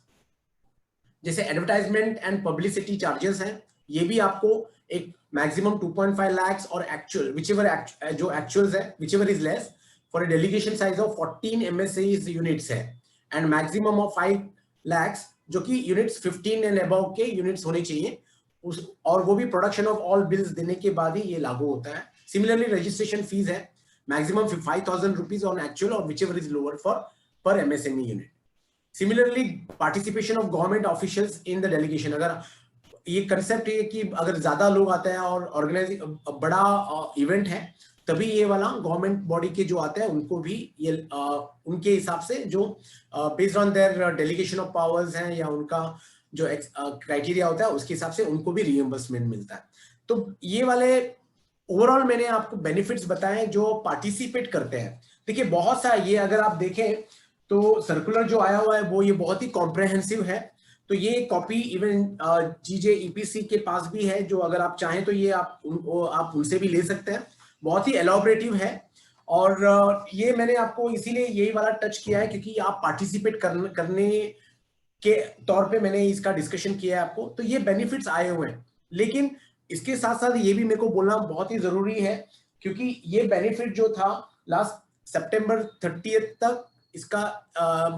जैसे एडवर्टाइजमेंट एंड पब्लिसिटी चार्जेस हैं, ये भी आपको एक मैक्सिमम 2.5 लाख और एक्चुअल व्हिचएवर जो एक्चुअल्स है whichever is less for a delegation size of 14 MSS units है एंड मैक्सिमम ऑफ 5 लाख जो कि यूनिट्स 15 एंड अबव के यूनिट्स होने चाहिए उस, और वो भी प्रोडक्शन ऑफ ऑल बिल्स देने के बाद ही ये लागू होता है। सिमिलरली रजिस्ट्रेशन फीस है मैक्सिमम 5,000 रुपीज ऑन एक्चुअल और व्हिचएवर इज लोअर फॉर पर MSME unit. Similarly participation of government officials in the delegation, अगर ये कंसेप्ट है कि अगर ज्यादा लोग आते हैं और ऑर्गेनाइज बड़ा इवेंट है तभी ये वाला गवर्नमेंट बॉडी के जो आते हैं उनको भी ये उनके हिसाब से जो based on their delegation of powers हैं या उनका जो क्राइटेरिया होता है उसके हिसाब से उनको भी रिइंबर्समेंट मिलता है। तो ये वाले ओवरऑल मैंने आपको बेनिफिट्स बताए जो पार्टिसिपेट करते हैं। देखिए बहुत सा ये अगर आप देखें तो सर्कुलर जो आया हुआ है वो ये बहुत ही कॉम्प्रहेंसिव है, तो ये कॉपी इवन जीजेईपीसी के पास भी है, जो अगर आप चाहें तो ये आप उनसे भी ले सकते हैं। बहुत ही एलॉबरेटिव है और ये मैंने आपको इसीलिए यही वाला टच किया है क्योंकि आप पार्टिसिपेट करने के तौर पे मैंने इसका डिस्कशन किया है आपको। तो ये बेनिफिट्स आए हुए हैं, लेकिन इसके साथ साथ ये भी मेरे को बोलना बहुत ही जरूरी है क्योंकि ये बेनिफिट जो था लास्ट सितंबर 30 तक इसका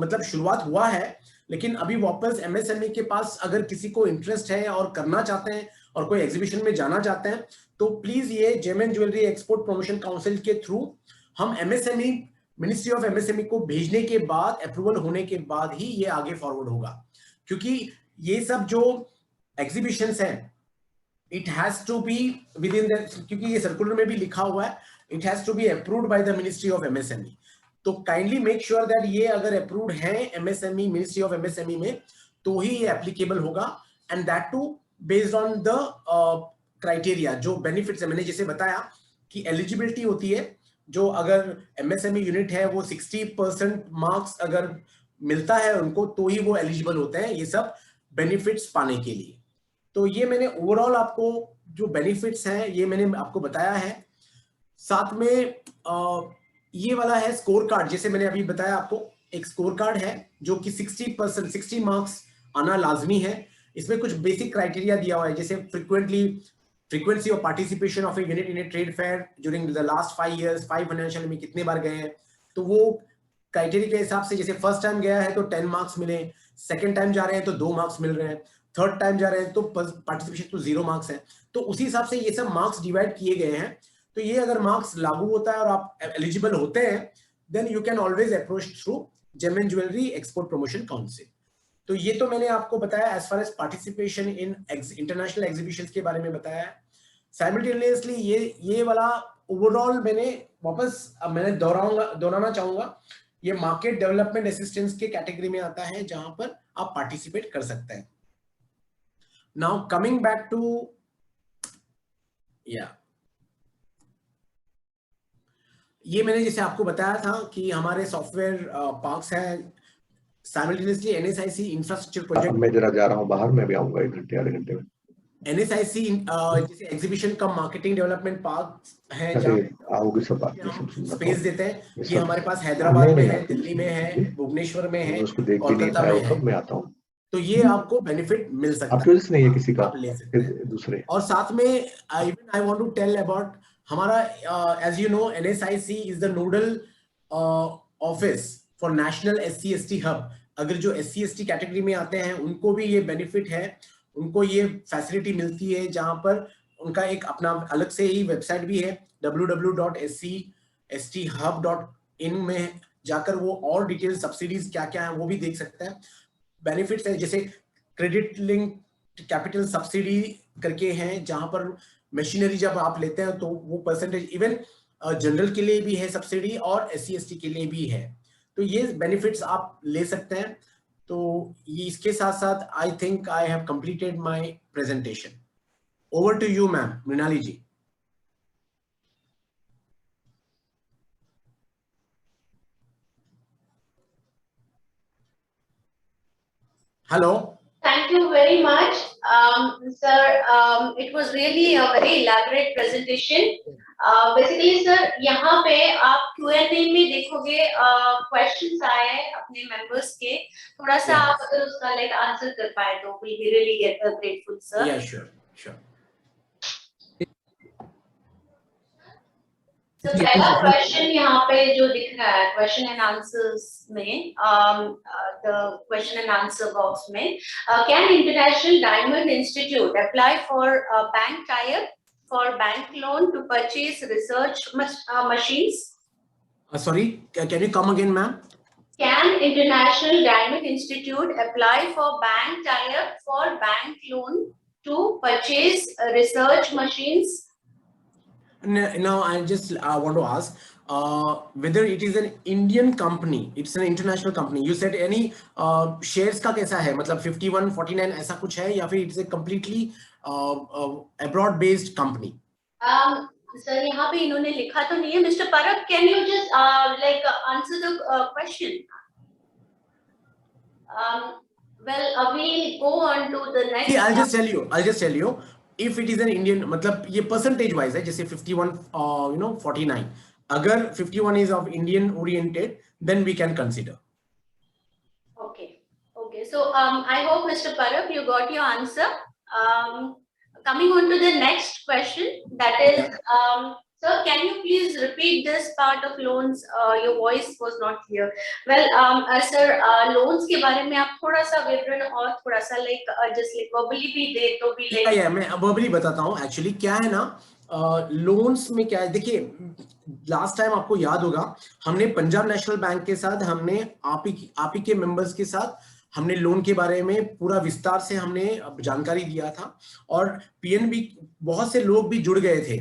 मतलब शुरुआत हुआ है, लेकिन अभी वापस एमएसएमई के पास अगर किसी को इंटरेस्ट है और करना चाहते हैं और कोई एग्जीबिशन में जाना चाहते हैं तो प्लीज ये gem and jewellery export promotion council के थ्रू हम एमएसएमई मिनिस्ट्री ऑफ एमएसएमई को भेजने के बाद अप्रूवल होने के बाद ही ये आगे फॉरवर्ड होगा, क्योंकि ये सब जो एग्जीबिशंस हैं it has to be within the, क्योंकि ये सर्कुलर में भी लिखा हुआ है it has to be approved by the ministry of MSME. तो काइंडली मेक श्योर दैट ये अगर अप्रूव्ड है एमएसएमई मिनिस्ट्री ऑफ एमएसएमई में तो ही ये एप्लीकेबल होगा and that too based on the criteria जो बेनिफिट्स है। मैंने जैसे बताया की एलिजिबिलिटी होती है, जो अगर एमएसएमई यूनिट है वो 60% मार्क्स अगर मिलता है उनको तो ही वो एलिजिबल होते हैं ये सब बेनिफिट्स पाने के लिए। तो ये मैंने ओवरऑल आपको जो बेनिफिट्स हैं ये मैंने आपको बताया है। साथ में ये वाला है स्कोर कार्ड, जैसे मैंने अभी बताया आपको एक स्कोर कार्ड है जो कि 60% 60 मार्क्स आना लाजमी है। इसमें कुछ बेसिक क्राइटेरिया दिया हुआ है, जैसे frequency of participation of a unit in A trade fair during the last 5 years, 5 financial में कितने बार गए हैं, तो वो क्राइटेरिया के हिसाब से जैसे फर्स्ट टाइम गया है तो 10 मार्क्स मिले, सेकंड टाइम जा रहे हैं तो 2 मार्क्स मिल रहे हैं, थर्ड टाइम जा रहे हैं तो पार्टिसिपेशन तो 0 मार्क्स है। तो उसी हिसाब से ये सब मार्क्स डिवाइड किए गए हैं। तो ये अगर मार्क्स लागू होता है और आप एलिजिबल होते हैं then you can always approach through gem and jewellery export promotion council. तो ये तो मैंने आपको बताया as far as participation in international exhibitions के बारे में बताया है। साइमल्टेनियसली ये वाला ओवरऑल मैंने दोहराना चाहूंगा, ये मार्केट डेवलपमेंट असिस्टेंस के कैटेगरी में आता है जहां पर आप पार्टिसिपेट कर सकते हैं। नाउ कमिंग बैक टू ये मैंने जैसे आपको बताया था कि हमारे सॉफ्टवेयर पार्क्स हैं साइमल्टेनियसली एनएसआईसी इंफ्रास्ट्रक्चर प्रोजेक्ट। मैं जरा जा रहा हूँ बाहर, मैं भी आऊंगा 1 घंटे आधे घंटे में। एनएसआईसी जैसे एग्जीबिशन कम मार्केटिंग डेवलपमेंट पार्क है जहाँ आओगे सब बात हम स्पेस देते हैं। ये हमारे पास नहीं, हैदराबाद में नहीं, है, दिल्ली में है, भुवनेश्वर में है, उसको देख भी नहीं कोलकाता पाया में है। तब मैं आता हूँ। तो ये आपको बेनिफिट मिल सकता आपकी वजह से नहीं है किसी का, आप ले सकते हैं। दूसरे। और साथ में even I want to tell about हमारा as you know NSIC is the nodal office for national SC ST hub. अगर जो एससी एसटी कैटेगरी में आते हैं उनको भी ये बेनिफिट है, उनको ये फैसिलिटी मिलती है जहां पर उनका एक अपना अलग से ही वेबसाइट भी है www.scSTHub.in में जाकर वो और डिटेल सब्सिडीज क्या क्या है वो भी देख सकते हैं। बेनिफिट्स है जैसे क्रेडिट लिंक कैपिटल सब्सिडी करके हैं जहां पर मशीनरी जब आप लेते हैं तो वो परसेंटेज इवन जनरल के लिए भी है सब्सिडी और एससी एसटी के लिए भी है। तो ये बेनिफिट्स आप ले सकते हैं। तो ये इसके साथ साथ I think I have completed my presentation. Over to you ma'am Mrinali ji. Hello. Thank you very much, sir. It was really a very elaborate presentation. Basically, sir, यहाँ पे आप Q&A में देखोगे questions आए हैं अपने members के, थोड़ा सा आप अगर उसका like answer कर पाए तो we will really get grateful, sir. Yeah, sure. तो पहला क्वेश्चन यहाँ पे जो दिख रहा है क्वेश्चन एंड आंसर्स में, the question and answer box में, can international diamond institute apply for bank tie up for bank loan to purchase research machines? Sorry, can you come again ma'am? Can International Diamond Institute apply for bank tie-up for bank loan to purchase research machines? Now I just want to ask whether it is an Indian company, it's an international company. You said any shares का कैसा है, मतलब 51, 49 ऐसा कुछ है या फिर it's a completely abroad based company? Sir, यहाँ पे इन्होंने लिखा तो नहीं है. Mr. Parab, can you just like answer the question? Well, we'll go on to the next. See, I'll just tell you. If it is an Indian, मतलब ये percentage wise है, जैसे 51, 49. अगर 51 is of Indian oriented, then we can consider. Okay. So I hope Mr. Parab, you got your answer. Coming on to the next question, that is, sir, can you please repeat this part of loans? Your voice was not clear. Well, sir, loans के बारे में आप थोड़ा सा विवरण और थोड़ा सा like just like verbally भी दे तो भी like. Yeah, मैं verbally बताता हूँ. Actually क्या है ना, लोन्स में क्या है, देखिए लास्ट टाइम आपको याद होगा हमने पंजाब नेशनल बैंक के साथ, हमने आप ही के मेंबर्स के साथ हमने लोन के बारे में पूरा विस्तार से हमने जानकारी दिया था और पीएनबी बहुत से लोग भी जुड़ गए थे।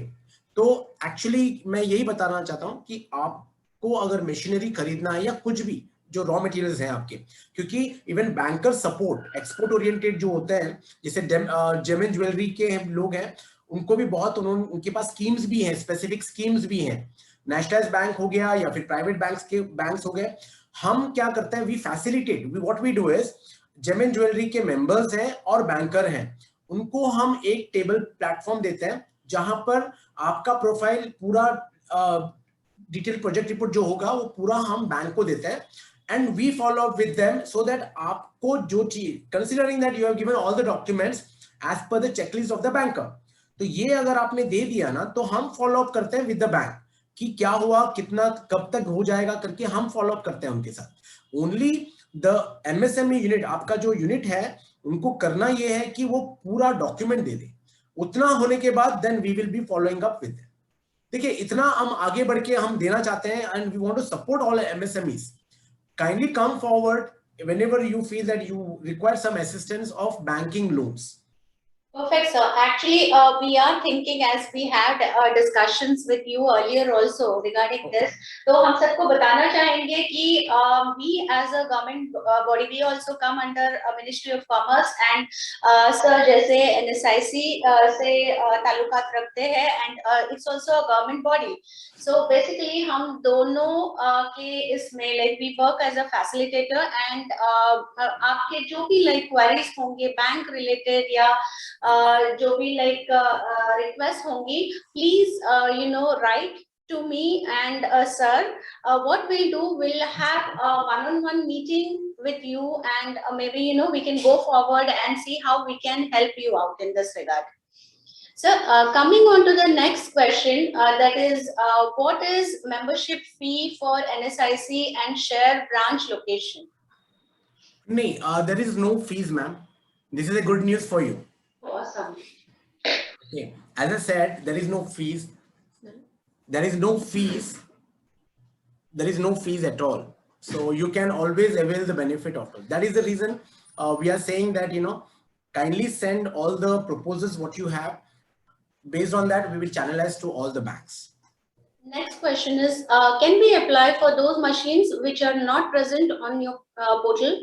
तो एक्चुअली मैं यही बताना चाहता हूं कि आपको अगर मशीनरी खरीदना है या कुछ भी जो रॉ मटेरियल्स हैं आपके, क्योंकि even banker support export oriented जो होते हैं, जैसे जेम एंड ज्वेलरी के लोग हैं, उनको भी बहुत उनके पास स्कीम्स भी हैं, स्पेसिफिक स्कीम्स भी हैं, नेशनलाइज्ड बैंक हो गया या फिर प्राइवेट बैंक्स हो गए। हम क्या करते हैं, we facilitate, what we do is, gem jewellery के मेंबर्स हैं और बैंकर हैं, उनको हम एक टेबल प्लेटफॉर्म देते हैं जहां पर आपका प्रोफाइल पूरा डिटेल प्रोजेक्ट रिपोर्ट जो होगा वो पूरा हम बैंक को देते हैं, and we follow up with them so that आपको जो चीज, considering that you have given all the documents as per the checklist of the banker, तो ये अगर आपने दे दिया ना तो हम फॉलो अप करते हैं विद द बैंक कि क्या हुआ, कितना, कब तक हो जाएगा करके हम फॉलो अप करते हैं उनके साथ। ओनली द एमएसएमई यूनिट, आपका जो यूनिट है, उनको करना ये है कि वो पूरा डॉक्यूमेंट दे दे, उतना होने के बाद then we will be following up with. देखिए इतना हम आगे बढ़ के हम देना चाहते हैं, and we want to support all MSMEs. Kindly come forward whenever you feel that you require some assistance of banking loans. Perfect, sir. Actually, we are thinking, as we had discussions with you earlier also regarding this. तो हम सबको बताना चाहेंगे कि we as a government body, we also come under Ministry of Commerce, and sir जैसे NSIC से ताल्लुकात रखते हैं, and it's also a government body. So basically हम दोनों के इसमें like we work as a facilitator, and आपके जो भी like queries होंगे बैंक related या जो भी like request होंगी, please write to me and sir. What we'll do, we'll have a one-on-one meeting with you, and maybe we can go forward and see how we can help you out in this regard. So coming on to the next question, that is what is membership fee for NSIC and share branch location? No, there is no fees, ma'am. This is a good news for you. Awesome. Okay. As I said, there is no fees. There is no fees. There is no fees at all. So you can always avail the benefit of it. That is the reason we are saying that, kindly send all the proposals what you have. Based on that, we will channelize to all the banks. Next question is, can we apply for those machines which are not present on your portal?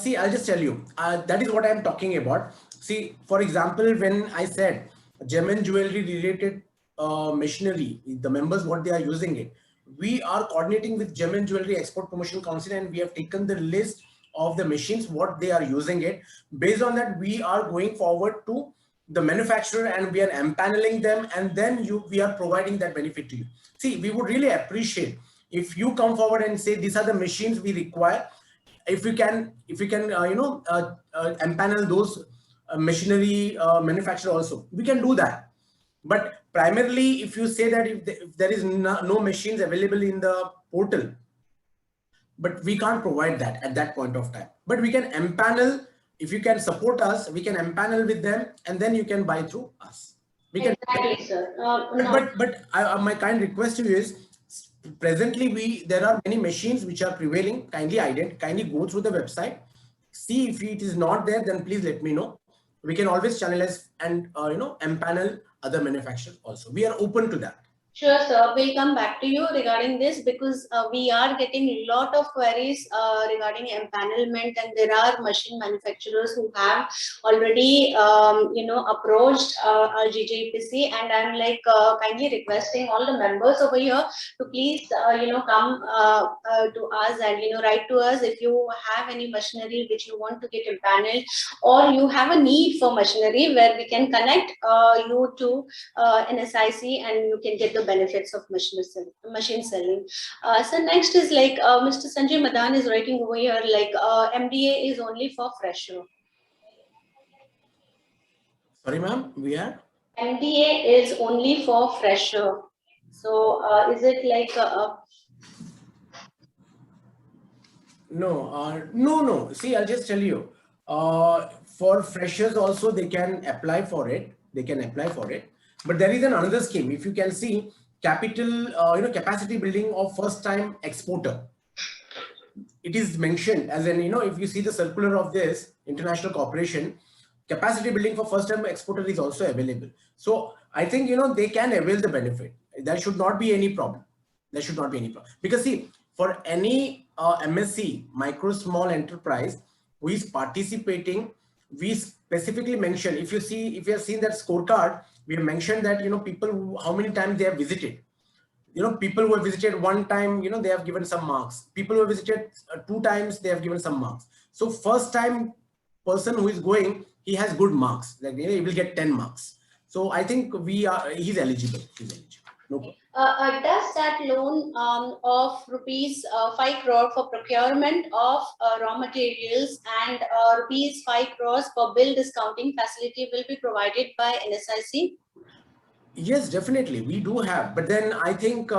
See, I'll just tell you, that is what I'm talking about. See, for example, when I said gem jewelry related machinery, the members, what they are using it, we are coordinating with Gem Jewelry Export Promotion Council, and we have taken the list of the machines, what they are using it. Based on that, we are going forward to the manufacturer and we are empaneling them, and then we are providing that benefit to you. See, we would really appreciate if you come forward and say, these are the machines we require. If you can empanel those machinery manufacturer also, we can do that. But primarily, if you say that if there is no machines available in the portal, but we can't provide that at that point of time. But we can empanel. If you can support us, we can empanel with them, and then you can buy through us. We can. Exactly, sir. But my kind request to you is, presently there are many machines which are prevailing. Kindly go through the website, see if it is not there, then please let me know. We can always channelize and empanel other manufacturers also. We are open to that. Sure, sir. We'll come back to you regarding this, because we are getting a lot of queries regarding empanelment, and there are machine manufacturers who have already, approached our GJPC, and I'm like kindly requesting all the members over here to please, come to us and write to us if you have any machinery which you want to get empaneled, or you have a need for machinery where we can connect you to NSIC and you can get the benefits of machine selling. So next is like Mr. Sanjay Madan is writing over here, like MDA is only for fresher. Sorry, ma'am, we are? MDA is only for fresher. So is it like No. See, I'll just tell you. For freshers also, they can apply for it. But there is another scheme. If you can see, capital, capacity building of first-time exporter. It is mentioned as in, if you see the circular of this international corporation, capacity building for first-time exporter is also available. So I think, they can avail the benefit. There should not be any problem. Because see, for any MSC, micro small enterprise, who is participating we specifically mention, if you have seen that scorecard, we have mentioned that, people how many times they have visited. People who have visited one time, they have given some marks. People who have visited 2 times, they have given some marks. So first time person who is going, he has good marks. Like, he will get 10 marks. So I think he's eligible. No problem. Does that loan of rupees 5 crore for procurement of raw materials and rupees 5 crores for bill discounting facility will be provided by NSIC? Yes, definitely. We do have. But then I think,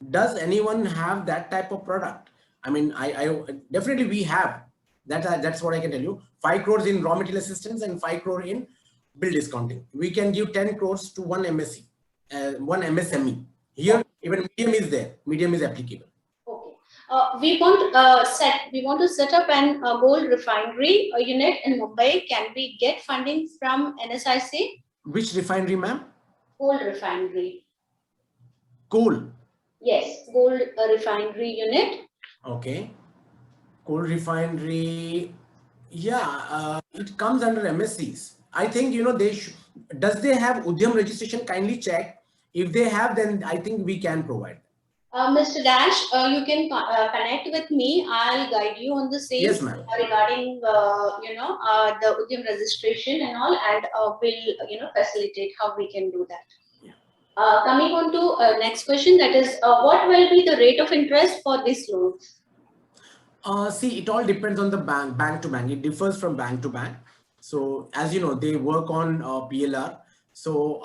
does anyone have that type of product? I mean, I definitely we have. That's what I can tell you. 5 crores in raw material assistance and 5 crore in bill discounting. We can give 10 crores to one MSE, one MSME. Here, even medium is there. Medium is applicable. Okay. We want to set up an gold refinery unit in Mumbai. Can we get funding from NSIC? Which refinery, ma'am? Gold refinery. Coal? Yes, gold refinery unit. Okay. Coal refinery. Yeah, it comes under MSCs. I think, does they have Udyam registration? Kindly check. If they have, then I think we can provide. Mr. Dash, you can connect with me. I'll guide you on the same. Yes, ma'am. Regarding the Udyam registration and all, and we'll facilitate how we can do that. Yeah. Coming on to next question, that is, what will be the rate of interest for this loans? See, it all depends on the bank to bank. It differs from bank to bank. So as you know, they work on PLR. So,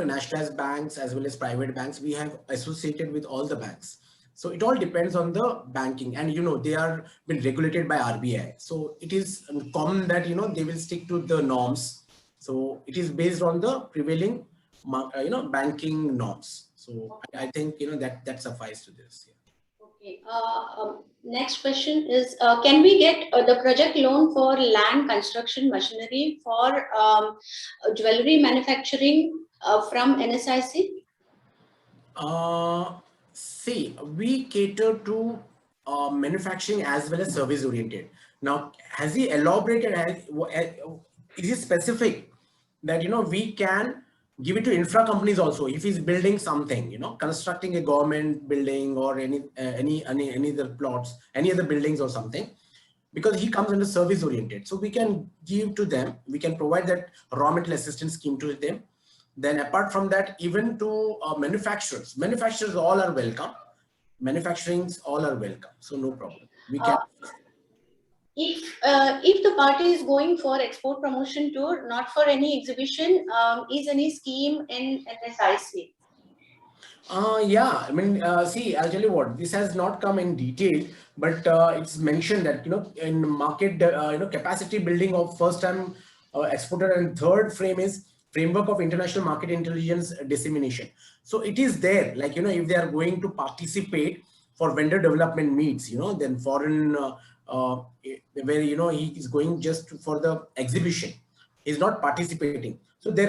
nationalized banks as well as private banks, we have associated with all the banks. So it all depends on the banking, and they are been regulated by RBI. So it is common that, they will stick to the norms. So it is based on the prevailing, banking norms. So I think, that suffices to this. Yeah. Okay. Next question is, can we get the project loan for land construction machinery for jewelry manufacturing from NSIC? See, we cater to manufacturing as well as service oriented. Now, has he elaborated? Is it specific that, we can give it to infra companies also if he's building something, constructing a government building or any other plots, any other buildings or something, because he comes under service oriented. So we can give to them, we can provide that raw material assistance scheme to them. Then apart from that, even to manufacturers all are welcome. Manufacturings all are welcome. So no problem. We can. If the party is going for export promotion tour, not for any exhibition, is any scheme in NSIC? Yeah, I mean, see, I'll tell you what, this has not come in detail, but it's mentioned that, in market, capacity building of first time exporter, and third frame is framework of international market intelligence dissemination. So it is there, like, if they are going to participate for vendor development meets, then foreign, where, he is going just for the exhibition, he's not participating. So the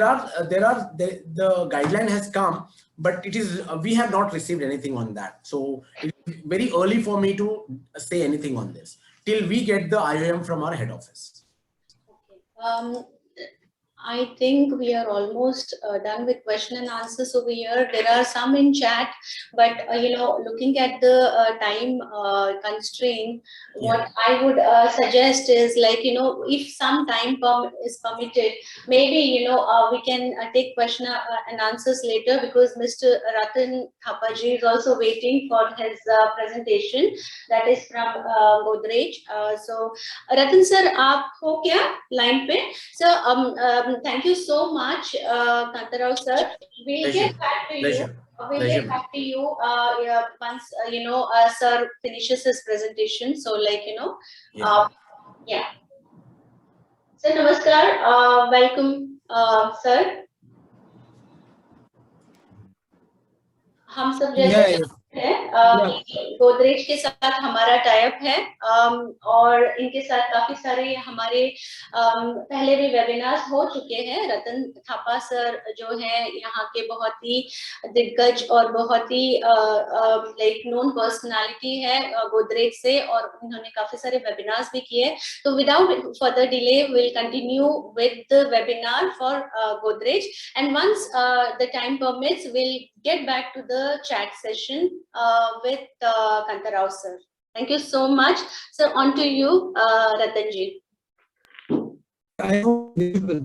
guideline has come, but it is, we have not received anything on that. So it's very early for me to say anything on this till we get the IOM from our head office. Okay. I think we are almost done with question and answers over here. There are some in chat, but looking at the time constraint, what I would suggest is, like, if some time is permitted, maybe we can take question and answers later, because Mr. Ratan Thapaji is also waiting for his presentation, that is from Godrej. So Ratan sir, aap ho kya line pe? So thank you so much, Kantarao sir. We'll get back to you. We'll get back to you once sir finishes his presentation. So, like, yeah. So namaskar, welcome, sir. हम सब जैसे है गोदरेज के साथ हमारा टाइप है और इनके साथ काफी सारे हमारे पहले भी वेबिनार्स हो चुके हैं। रतन थापा सर जो है यहाँ के बहुत ही दिग्गज और बहुत ही लाइक नोन पर्सनालिटी है गोदरेज से, और उन्होंने काफी सारे वेबिनार्स भी किए। तो without further delay will continue with the webinar for Godrej, and once the time permits will get back to the chat session with Kanta Rao sir. Thank you so much. So on to you, Ratanji. I hope visible.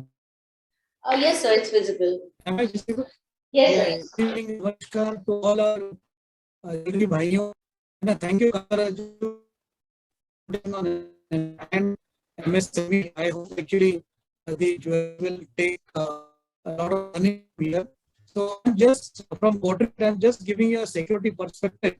Yes, sir, it's visible. Am I visible? Yes, Yeah, sir. good evening, namaskar to all our Delhi bhaiyon. Thank you, Kanta Rao, and MSME. I hope actually the will take a lot of money here. So just from Godrej, I'm just giving you a security perspective.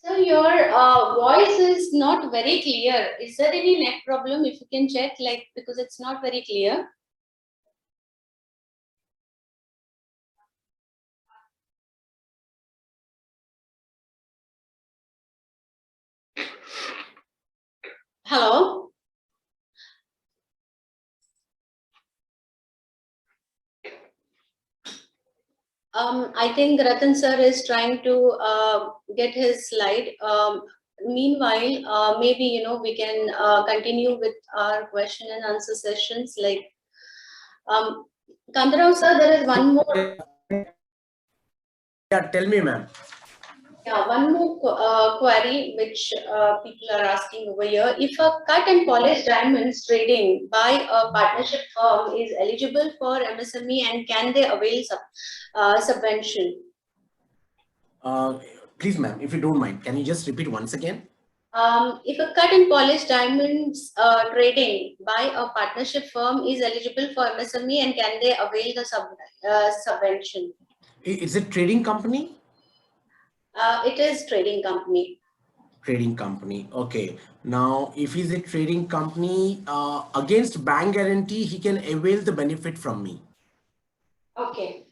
Sir, your voice is not very clear. Is there any neck problem? If you can check, like, because it's not very clear. Hello? I think Ratan sir is trying to get his slide. Meanwhile, maybe we can continue with our question and answer sessions. Like, Kanta Rao sir, there is one more. Yeah, tell me, ma'am. Yeah, one more query which people are asking over here. If a cut and polish diamonds trading by a partnership firm is eligible for MSME, and can they avail subvention? Please, ma'am, if you don't mind, can you just repeat once again? If a cut and polish diamonds trading by a partnership firm is eligible for MSME, and can they avail the subvention? Is it trading company? It is trading company. Trading company. Okay. Now, if he's a trading company, against bank guarantee, he can avail the benefit from me. Okay.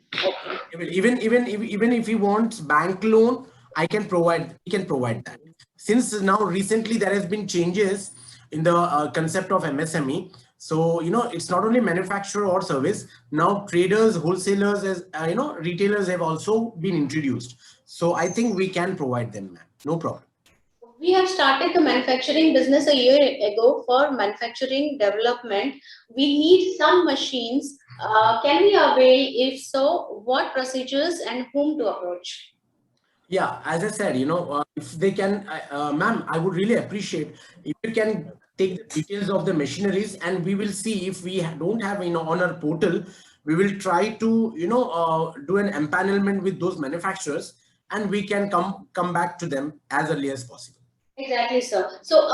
Even if he wants bank loan, I can provide. He can provide that. Since now recently there has been changes in the concept of MSME. So it's not only manufacturer or service. Now traders, wholesalers, as retailers have also been introduced. So I think we can provide them, ma'am. No problem. We have started the manufacturing business a year ago for manufacturing development. We need some machines. Can we avail? If so, what procedures and whom to approach? Yeah, as I said, if they can, ma'am, I would really appreciate if you can take the details of the machineries, and we will see if we don't have on our portal, we will try to do an empanelment with those manufacturers, and we can come back to them as early as possible. Exactly, sir. So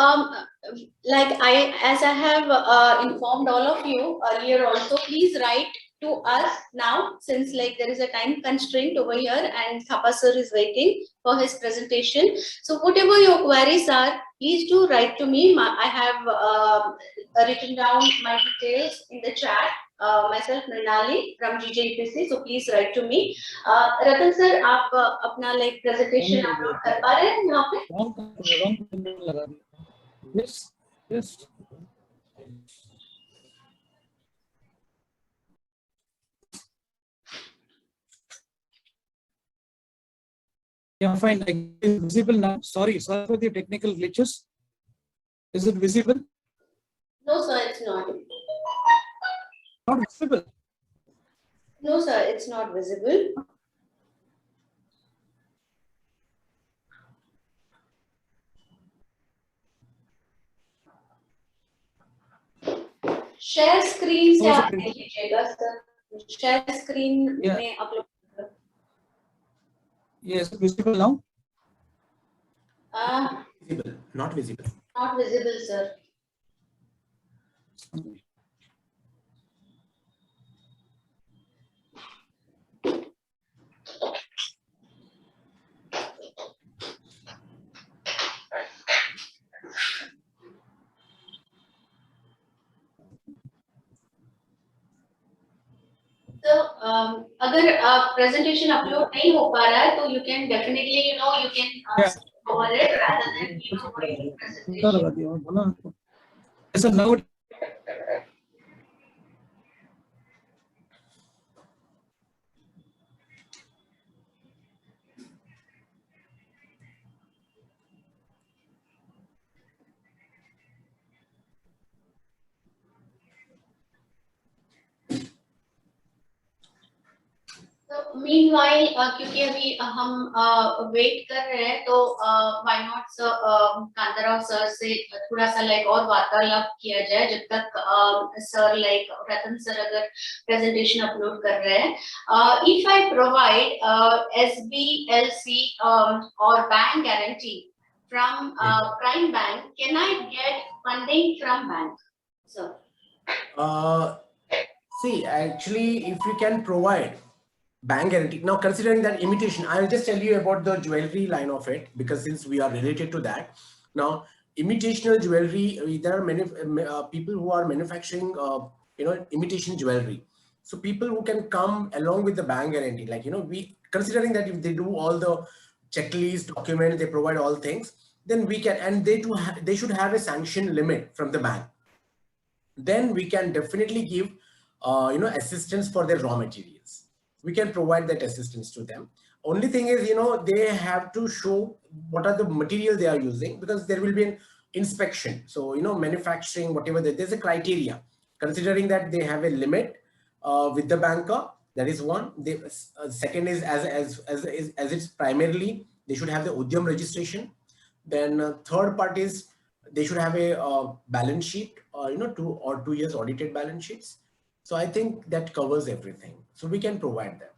like as I have informed all of you earlier also, please write to us now, since like there is a time constraint over here and Thapa sir is waiting for his presentation. So whatever your queries are, please do write to me. I have written down my details in the chat. Myself Mrinali from GJPC, so please write to me. Ratan sir, आप अपना like presentation upload कर पा रहे हैं यहाँ पे? Yes. Yeah, fine. Like, it's visible now. Sorry for the technical glitches. Is it visible? No, sir, it's not. Not visible. No, sir, it's not visible. Share screen से आप देख लीजिएगा सर. Share screen में upload. Yes, visible now. Visible, not visible. Not visible, sir. So अगर presentation upload नहीं हो पा रहा है तो you can definitely you can cover it rather than doing presentation. So now तो meanwhile क्योंकि अभी हम वेट कर रहे हैं तो why not sir Kantarao sir से थोड़ा सा लाइक और वार्तालाप किया जाए जब तक सर लाइक रतन सर अगर प्रेजेंटेशन अपलोड कर रहे हैं. If I provide SBLC or bank guarantee from Prime Bank, can I get funding from bank, sir? See, actually, if we can provide bank guarantee. Now, considering that imitation, I'll just tell you about the jewelry line of it, because since we are related to that. Now, imitational jewelry, there are many people who are manufacturing, imitation jewelry. So people who can come along with the bank guarantee, like, we considering that if they do all the checklist documents, they provide all things, then we can, and they should have a sanction limit from the bank. Then we can definitely give, assistance for their raw materials. We can provide that assistance to them. Only thing is, they have to show what are the material they are using, because there will be an inspection. So, manufacturing, whatever, there's a criteria. Considering that they have a limit with the banker, that is one. Second is as it's primarily, they should have the Udyam registration. Then third part is they should have a balance sheet, 2 years audited balance sheets. So I think that covers everything. So we can provide them.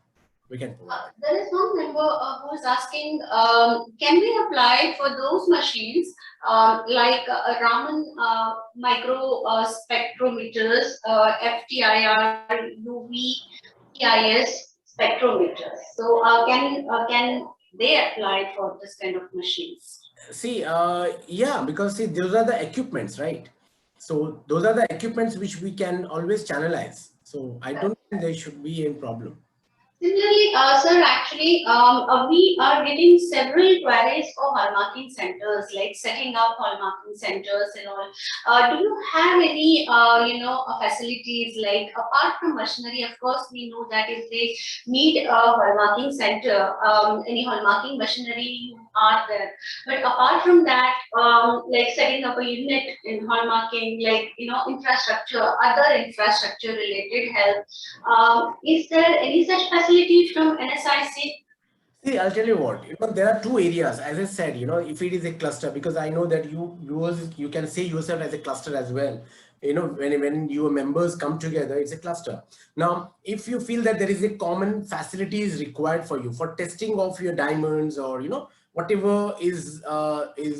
We can provide. There is one member who is asking, can we apply for those machines like Raman micro spectrometers, FTIR, UV, TIS spectrometers? So can they apply for this kind of machines? See, yeah, because see, those are the equipments, right? So those are the equipments which we can always channelize. So I don't think there should be a problem. Similarly, sir, actually, we are getting several queries for hallmarking centers, like setting up hallmarking centers and all. Do you have any, facilities like apart from machinery? Of course, we know that if they need a hallmarking center, any hallmarking machinery are there. But apart from that, like setting up a unit in hallmarking, like infrastructure, other infrastructure related help, is there any such facility from NSIC? See, I'll tell you what, there are two areas. As I said, if it is a cluster, because I know that you can say yourself as a cluster as well. When your members come together, it's a cluster. Now, if you feel that there is a common facility is required for you for testing of your diamonds or, whatever is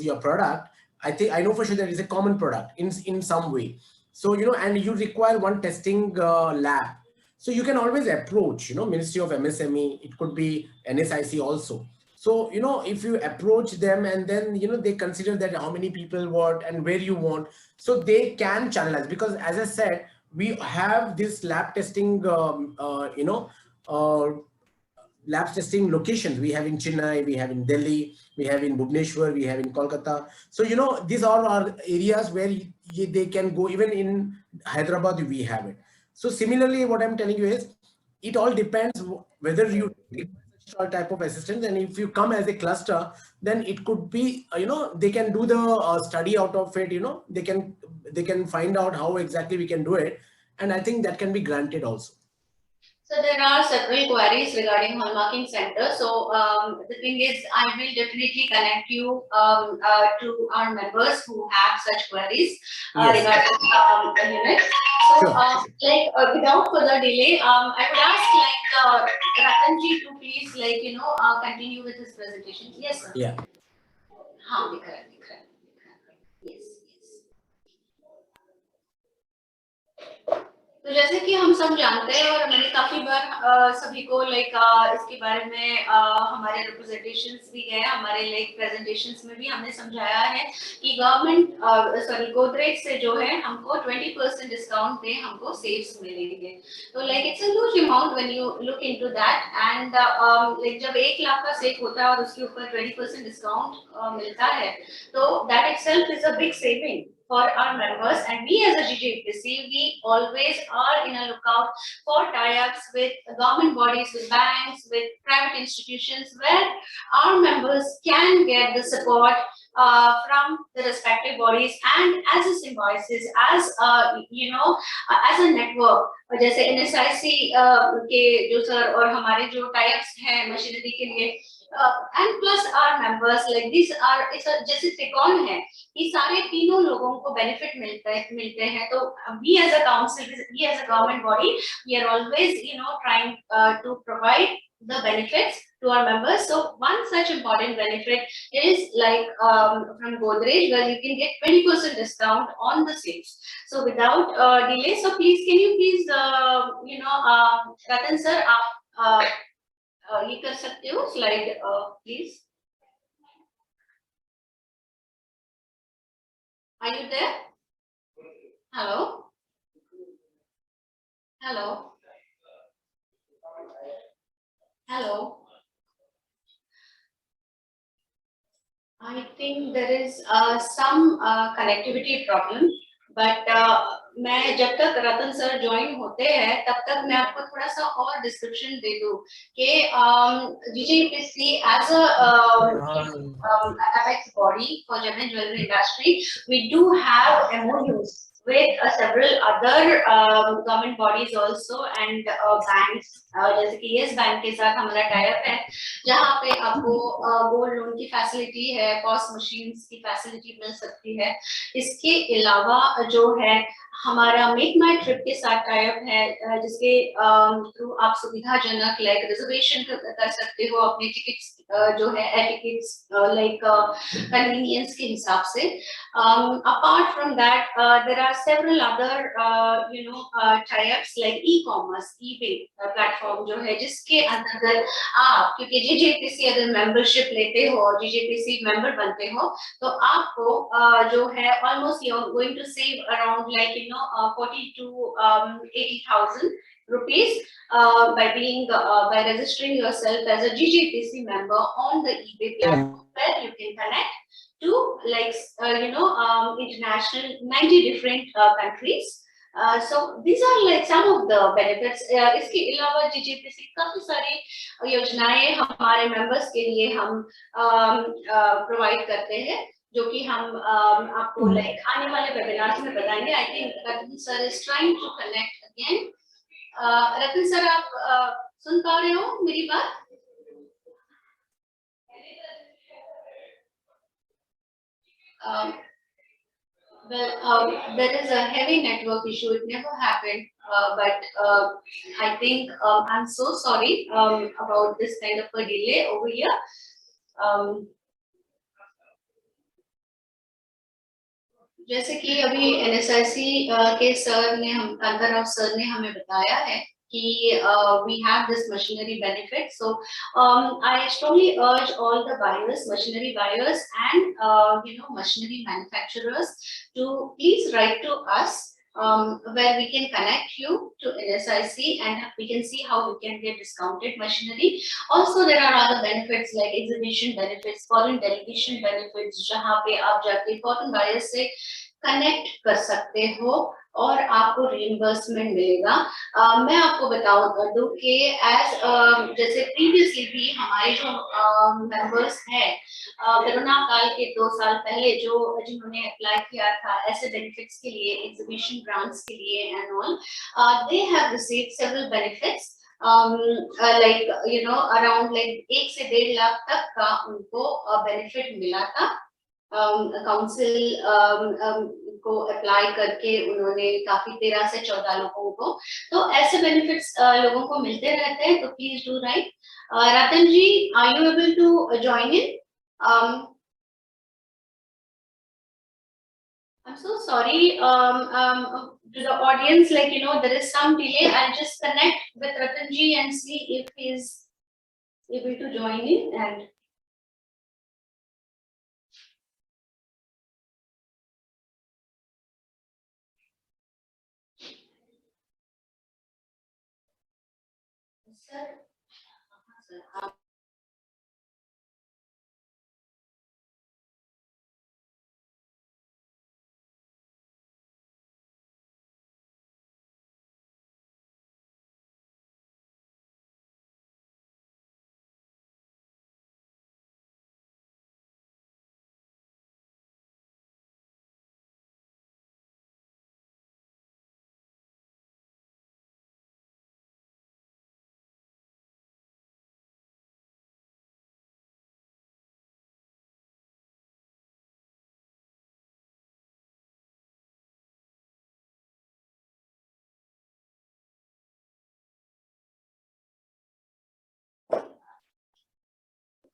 your product, I know for sure there is a common product in some way. So, and you require one testing lab. So you can always approach, Ministry of MSME, it could be NSIC also. So, if you approach them and then, they consider that how many people want and where you want, so they can channelize, because as I said, we have this lab testing, lab testing locations. We have in Chennai, we have in Delhi, we have in Bhubaneswar, we have in Kolkata. So, these all are areas where they can go. Even in Hyderabad, we have it. So similarly, what I'm telling you is, it all depends whether you take such type of assistance, and if you come as a cluster, then it could be, they can do the study out of it. They can find out how exactly we can do it, and I think that can be granted also. So there are several queries regarding hallmarking center. So the thing is, I will definitely connect you to our members who have such queries regarding units. So without further delay, I would ask Ratanji to please continue with his presentation. Yes, sir. Yeah. Yes. तो जैसे कि हम सब जानते हैं और मैंने काफी बार सभी को इसके बारे में हमारे रिप्रेजेंटेशंस भी गए, हमारे प्रेजेंटेशंस में भी हमने समझाया है कि गवर्नमेंट गोदरेज से जो है हमको 20% डिस्काउंट पे हमको सेव्स मिलेंगे। तो it's a huge amount when you look into that and जब 1 लाख का सेव होता है और उसके ऊपर 20% डिस्काउंट मिलता है तो that itself is a big saving for our members, and we as a GJPC, we always are in a lookout for tie-ups with government bodies, with banks, with private institutions, where our members can get the support from the respective bodies and as a symbiosis, as as a network. जैसे NSIC के जो सर और हमारे जो tie-ups हैं मशीनरी के लिए and plus our members like these are जैसे त्रिकोण है, ये सारे तीनों लोगों को बेनिफिट मिलते हैं। तो we as a council, we as a government body, we are always trying to provide the benefits to our members. So one such important benefit is from Godrej, where you can get 20% discount on the sales. So without delay, so please can you please Ratan sir आप ये कर सकते हो slide please. Are you there? Hello? Hello? Hello? I think there is some connectivity problem, but मैं जब तक रतन सर ज्वाइन होते हैं तब तक मैं आपको थोड़ा सा और डिस्क्रिप्शन दे दूं कि GJPC as a apex body for gem and jewelry industry, we do have MOUs with several other government bodies also and banks, जैसे कि येस बैंक के साथ हमारा टाइप है जहाँ पे आपको गोल्ड लोन की फैसिलिटी है, पॉस मशीन्स की फैसिलिटी मिल सकती है। इसके अलावा जो है हमारा मेक माई ट्रिप के साथ टाइप है जिसके थ्रू आप सुविधाजनक रिजर्वेशन कर सकते हो अपने टिकट्स जो है टिकट्स कन्वीनियंस के हिसाब से। Apart from that there are several other types like e-commerce, eBay platform जो है जिसके अंतर्गत आप क्योंकि GJPC अगर मेंबरशिप लेते हो और GJPC मेंबर बनते हो तो आपको जो है almost you are going to save around 40 to 80,000 rupees by registering yourself as a GJPC member on the eBay platform, where you can connect to international 90 different countries. So these are some of the benefits. इसके अलावा GJPC काफी सारी योजनाएं हमारे members के लिए हम provide करते हैं जो कि हम आपको आने वाले वेबिनार्स में बताएंगे। I think Ratan sir is trying to connect again. Ratan sir आप सुन पा रहे हो मेरी बात? There is a heavy network issue. It never happened, but I think I'm so sorry about this kind of a delay over here. जैसे कि अभी NSIC के सर ने कांताराव सर ने हमें बताया है कि we have this machinery benefit. So I strongly urge all the buyers, machinery buyers and machinery manufacturers to please write to us where we can connect you to NSIC and we can see how we can get discounted machinery. Also there are other benefits like exhibition benefits, foreign delegation benefits जहाँ पे आप जाके foreign buyers से connect कर सकते हो और आपको reimbursement मिलेगा। मैं आपको दूं कि जैसे previously भी हमारे जो members हैं कोरोना काल के 2 साल पहले जिन्होंने अप्लाई किया था ऐसे बेनिफिट्स के लिए, एग्जीबिशन ग्रांट्स के लिए and all, they have received several benefits around 1 से 1.5 लाख तक का उनको बेनिफिट मिला था। काउंसिल को अप्लाई करके उन्होंने काफी 13 से 14 लोगों को, तो ऐसे बेनिफिट्स लोगों को मिलते रहते हैं। तो please do write. Ratan ji, are you able to join in? I'm so sorry to the audience, like, you know, there is some delay. I'll just connect with Ratanji and see if he's able to join in. And sir,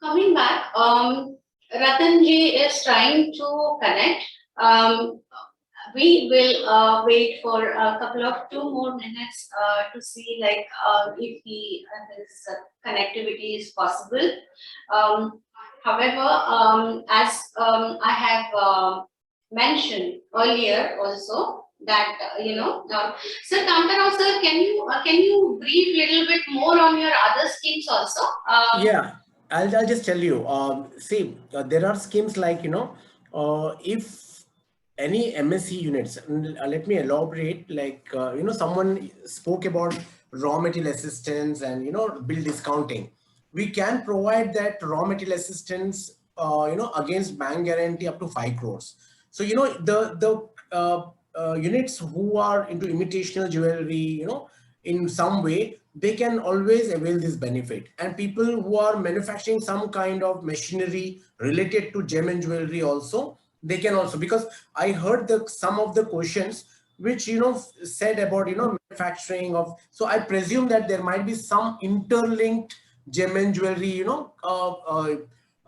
coming back, Ratanji is trying to connect. We will wait for a couple of 2 more minutes to see like if his connectivity is possible. However, as I have mentioned earlier also that Sir Kantarao sir, can you brief little bit more on your other schemes also? Yeah, I'll just tell you. See, there are schemes like, if any MSc units, let me elaborate, like, someone spoke about raw material assistance and, bill discounting. We can provide that raw material assistance, against bank guarantee up to 5 crores. So, the units who are into imitational jewelry, in some way, they can always avail this benefit. And people who are manufacturing some kind of machinery related to gem and jewelry also, they can also, because I heard some of the questions which said about manufacturing of, so I presume that there might be some interlinked gem and jewelry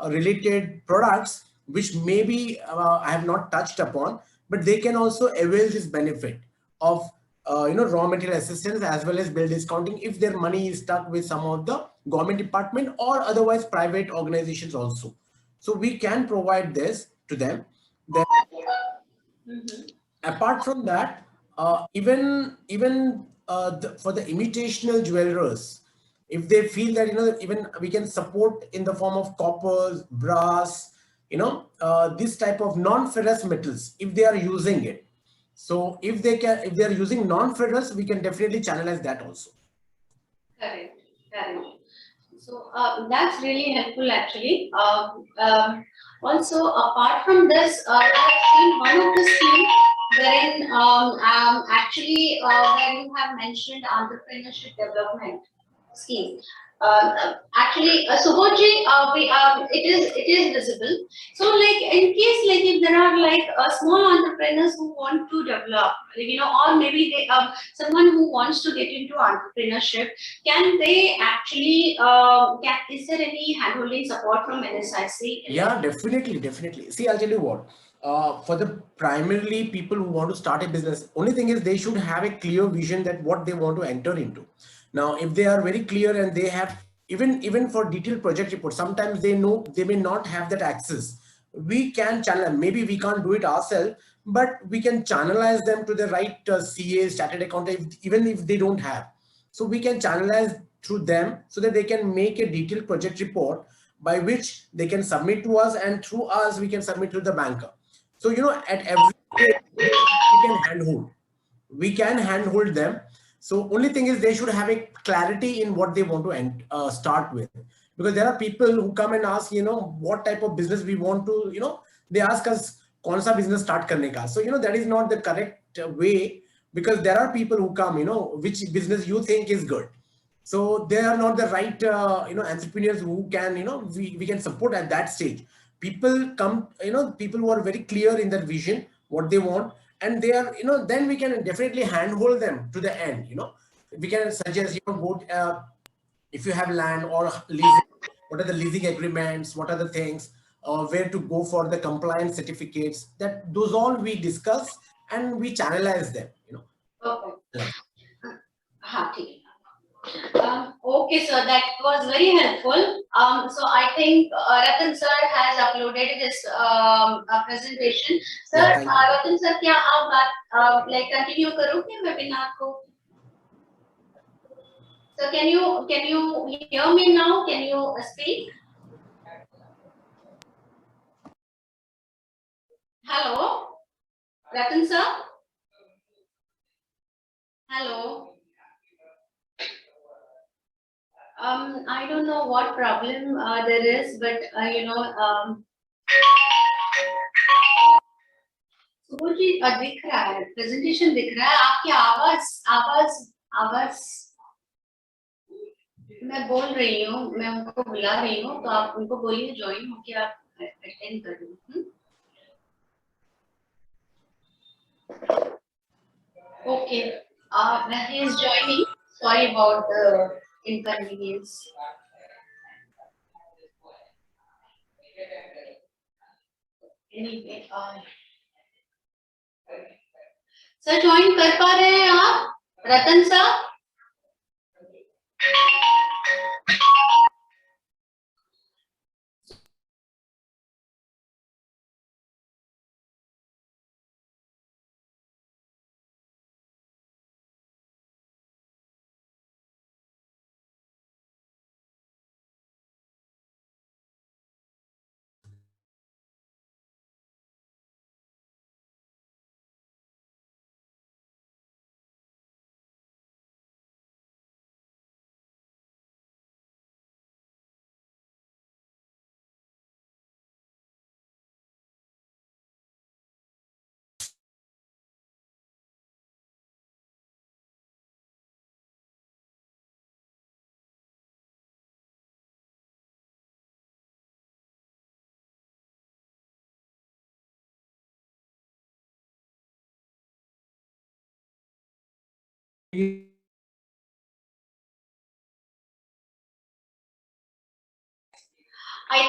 related products which maybe I have not touched upon, but they can also avail this benefit of raw material assistance as well as bill discounting if their money is stuck with some of the government department or otherwise private organizations also. So we can provide this to them. Then, apart from that, even for the imitational jewelers, if they feel that even we can support in the form of copper, brass, this type of non-ferrous metals if they are using it. So if they are using non-ferrous, we can definitely channelize that also. Correct. So that's really helpful actually. Also, apart from this, I have seen one of the schemes wherein actually where you have mentioned entrepreneurship development scheme. Actually, Subodhji, it is visible. So, like in case, like if there are like small entrepreneurs who want to develop, or maybe they someone who wants to get into entrepreneurship, can they actually is there any handholding support from NSIC? Yeah, definitely. See, I'll tell you what. For the primarily people who want to start a business, only thing is they should have a clear vision that what they want to enter into. Now, if they are very clear and they have even for detailed project report, sometimes they know they may not have that access. We can channel, maybe we can't do it ourselves, but we can channelize them to the right CA, started accountant, even if they don't have. So we can channelize through them so that they can make a detailed project report by which they can submit to us, and through us we can submit to the banker. So at every stage we can handhold them. So only thing is they should have a clarity in what they want to start with, because there are people who come and ask what type of business we want to, they ask us kaun sa business start karne ka. So that is not the correct way, because there are people who come, which business you think is good. So they are not the right entrepreneurs who can we can support at that stage. People come, people who are very clear in their vision, what they want, and they are then we can definitely handhold them to the end. We can suggest if you have land or leasing, what are the leasing agreements, what are the things, where to go for the compliance certificates. That those all we discuss and we channelize them. Okay. Okay, sir, that was very helpful. So I think Ratan sir has uploaded his presentation. Sir, Ratan sir, क्या आप बात like continue करोगे webinar को? So can you hear me now? Can you speak? Hello, Ratan sir. Hello. I don't know what problem there is, but Subodh जी दिख रहा है, presentation दिख रहा है, आपकी आवाज मैं बोल रही हूँ, मैं उनको बुला रही हूँ, तो आप उनको बोलिए ज्वाइन होके आप अटेंड कर लो. Okay, he is joining. Sorry about the inconvenience. Anyway, sir join कर पा रहे हैं आप, रतन sir? I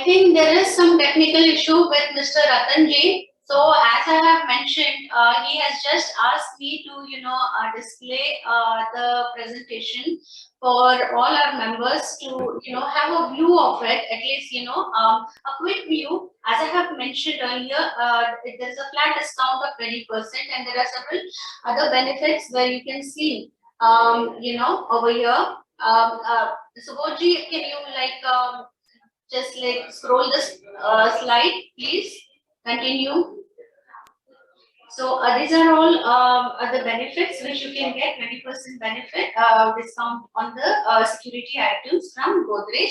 think there is some technical issue with Mr. Ratan ji. So as I have mentioned, he has just asked me to, display the presentation for all our members to, have a view of it, at least, a quick view. As I have mentioned earlier, there is a flat discount of 20%, and there are several other benefits where you can see, over here. Subodh ji, can you just scroll this slide, please? Continue. So these are all the benefits which you can get. 20% benefit discount on the security items from Godrej.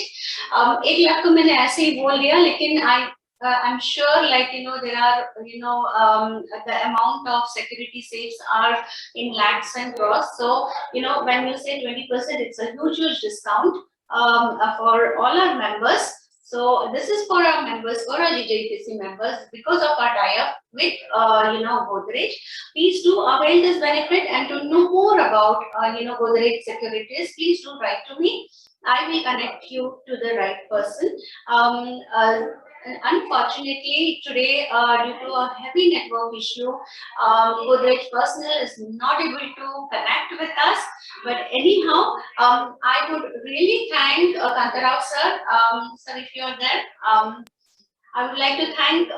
1 lakh तो मैंने ऐसे ही बोल दिया, लेकिन I'm sure, there are, the amount of security safes are in lakhs and crores. So, when you say 20%, it's a huge discount for all our members. So this is for our members, for our GJPC members, because of our tie-up with, Godrej. Please do avail this benefit, and to know more about, Godrej securities, please do write to me. I will connect you to the right person. Unfortunately, today, due to a heavy network issue, Godrej personnel is not able to connect with us. But anyhow, I would really thank Kanta Rao sir. Sir, if you are there, I would like to thank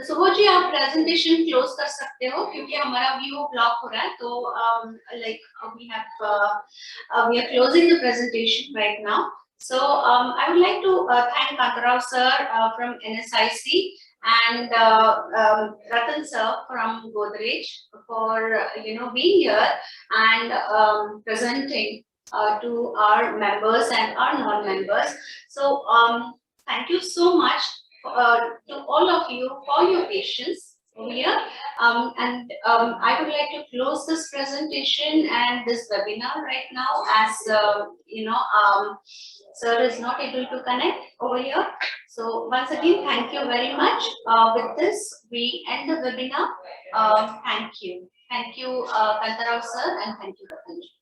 Subodh ji, आप presentation close कर सकते हो, क्योंकि हमारा view block हो रहा है, तो we are closing the presentation right now. So I would like to thank Kanta Rao sir from NSIC and Ratan sir from Godrej for being here and presenting to our members and our non-members. So thank you so much to all of you for your patience over here. And I would like to close this presentation and this webinar right now, as sir is not able to connect over here. So once again, thank you very much. With this, we end the webinar. Thank you. Thank you, Kanta Rao sir, and thank you, Ratan ji.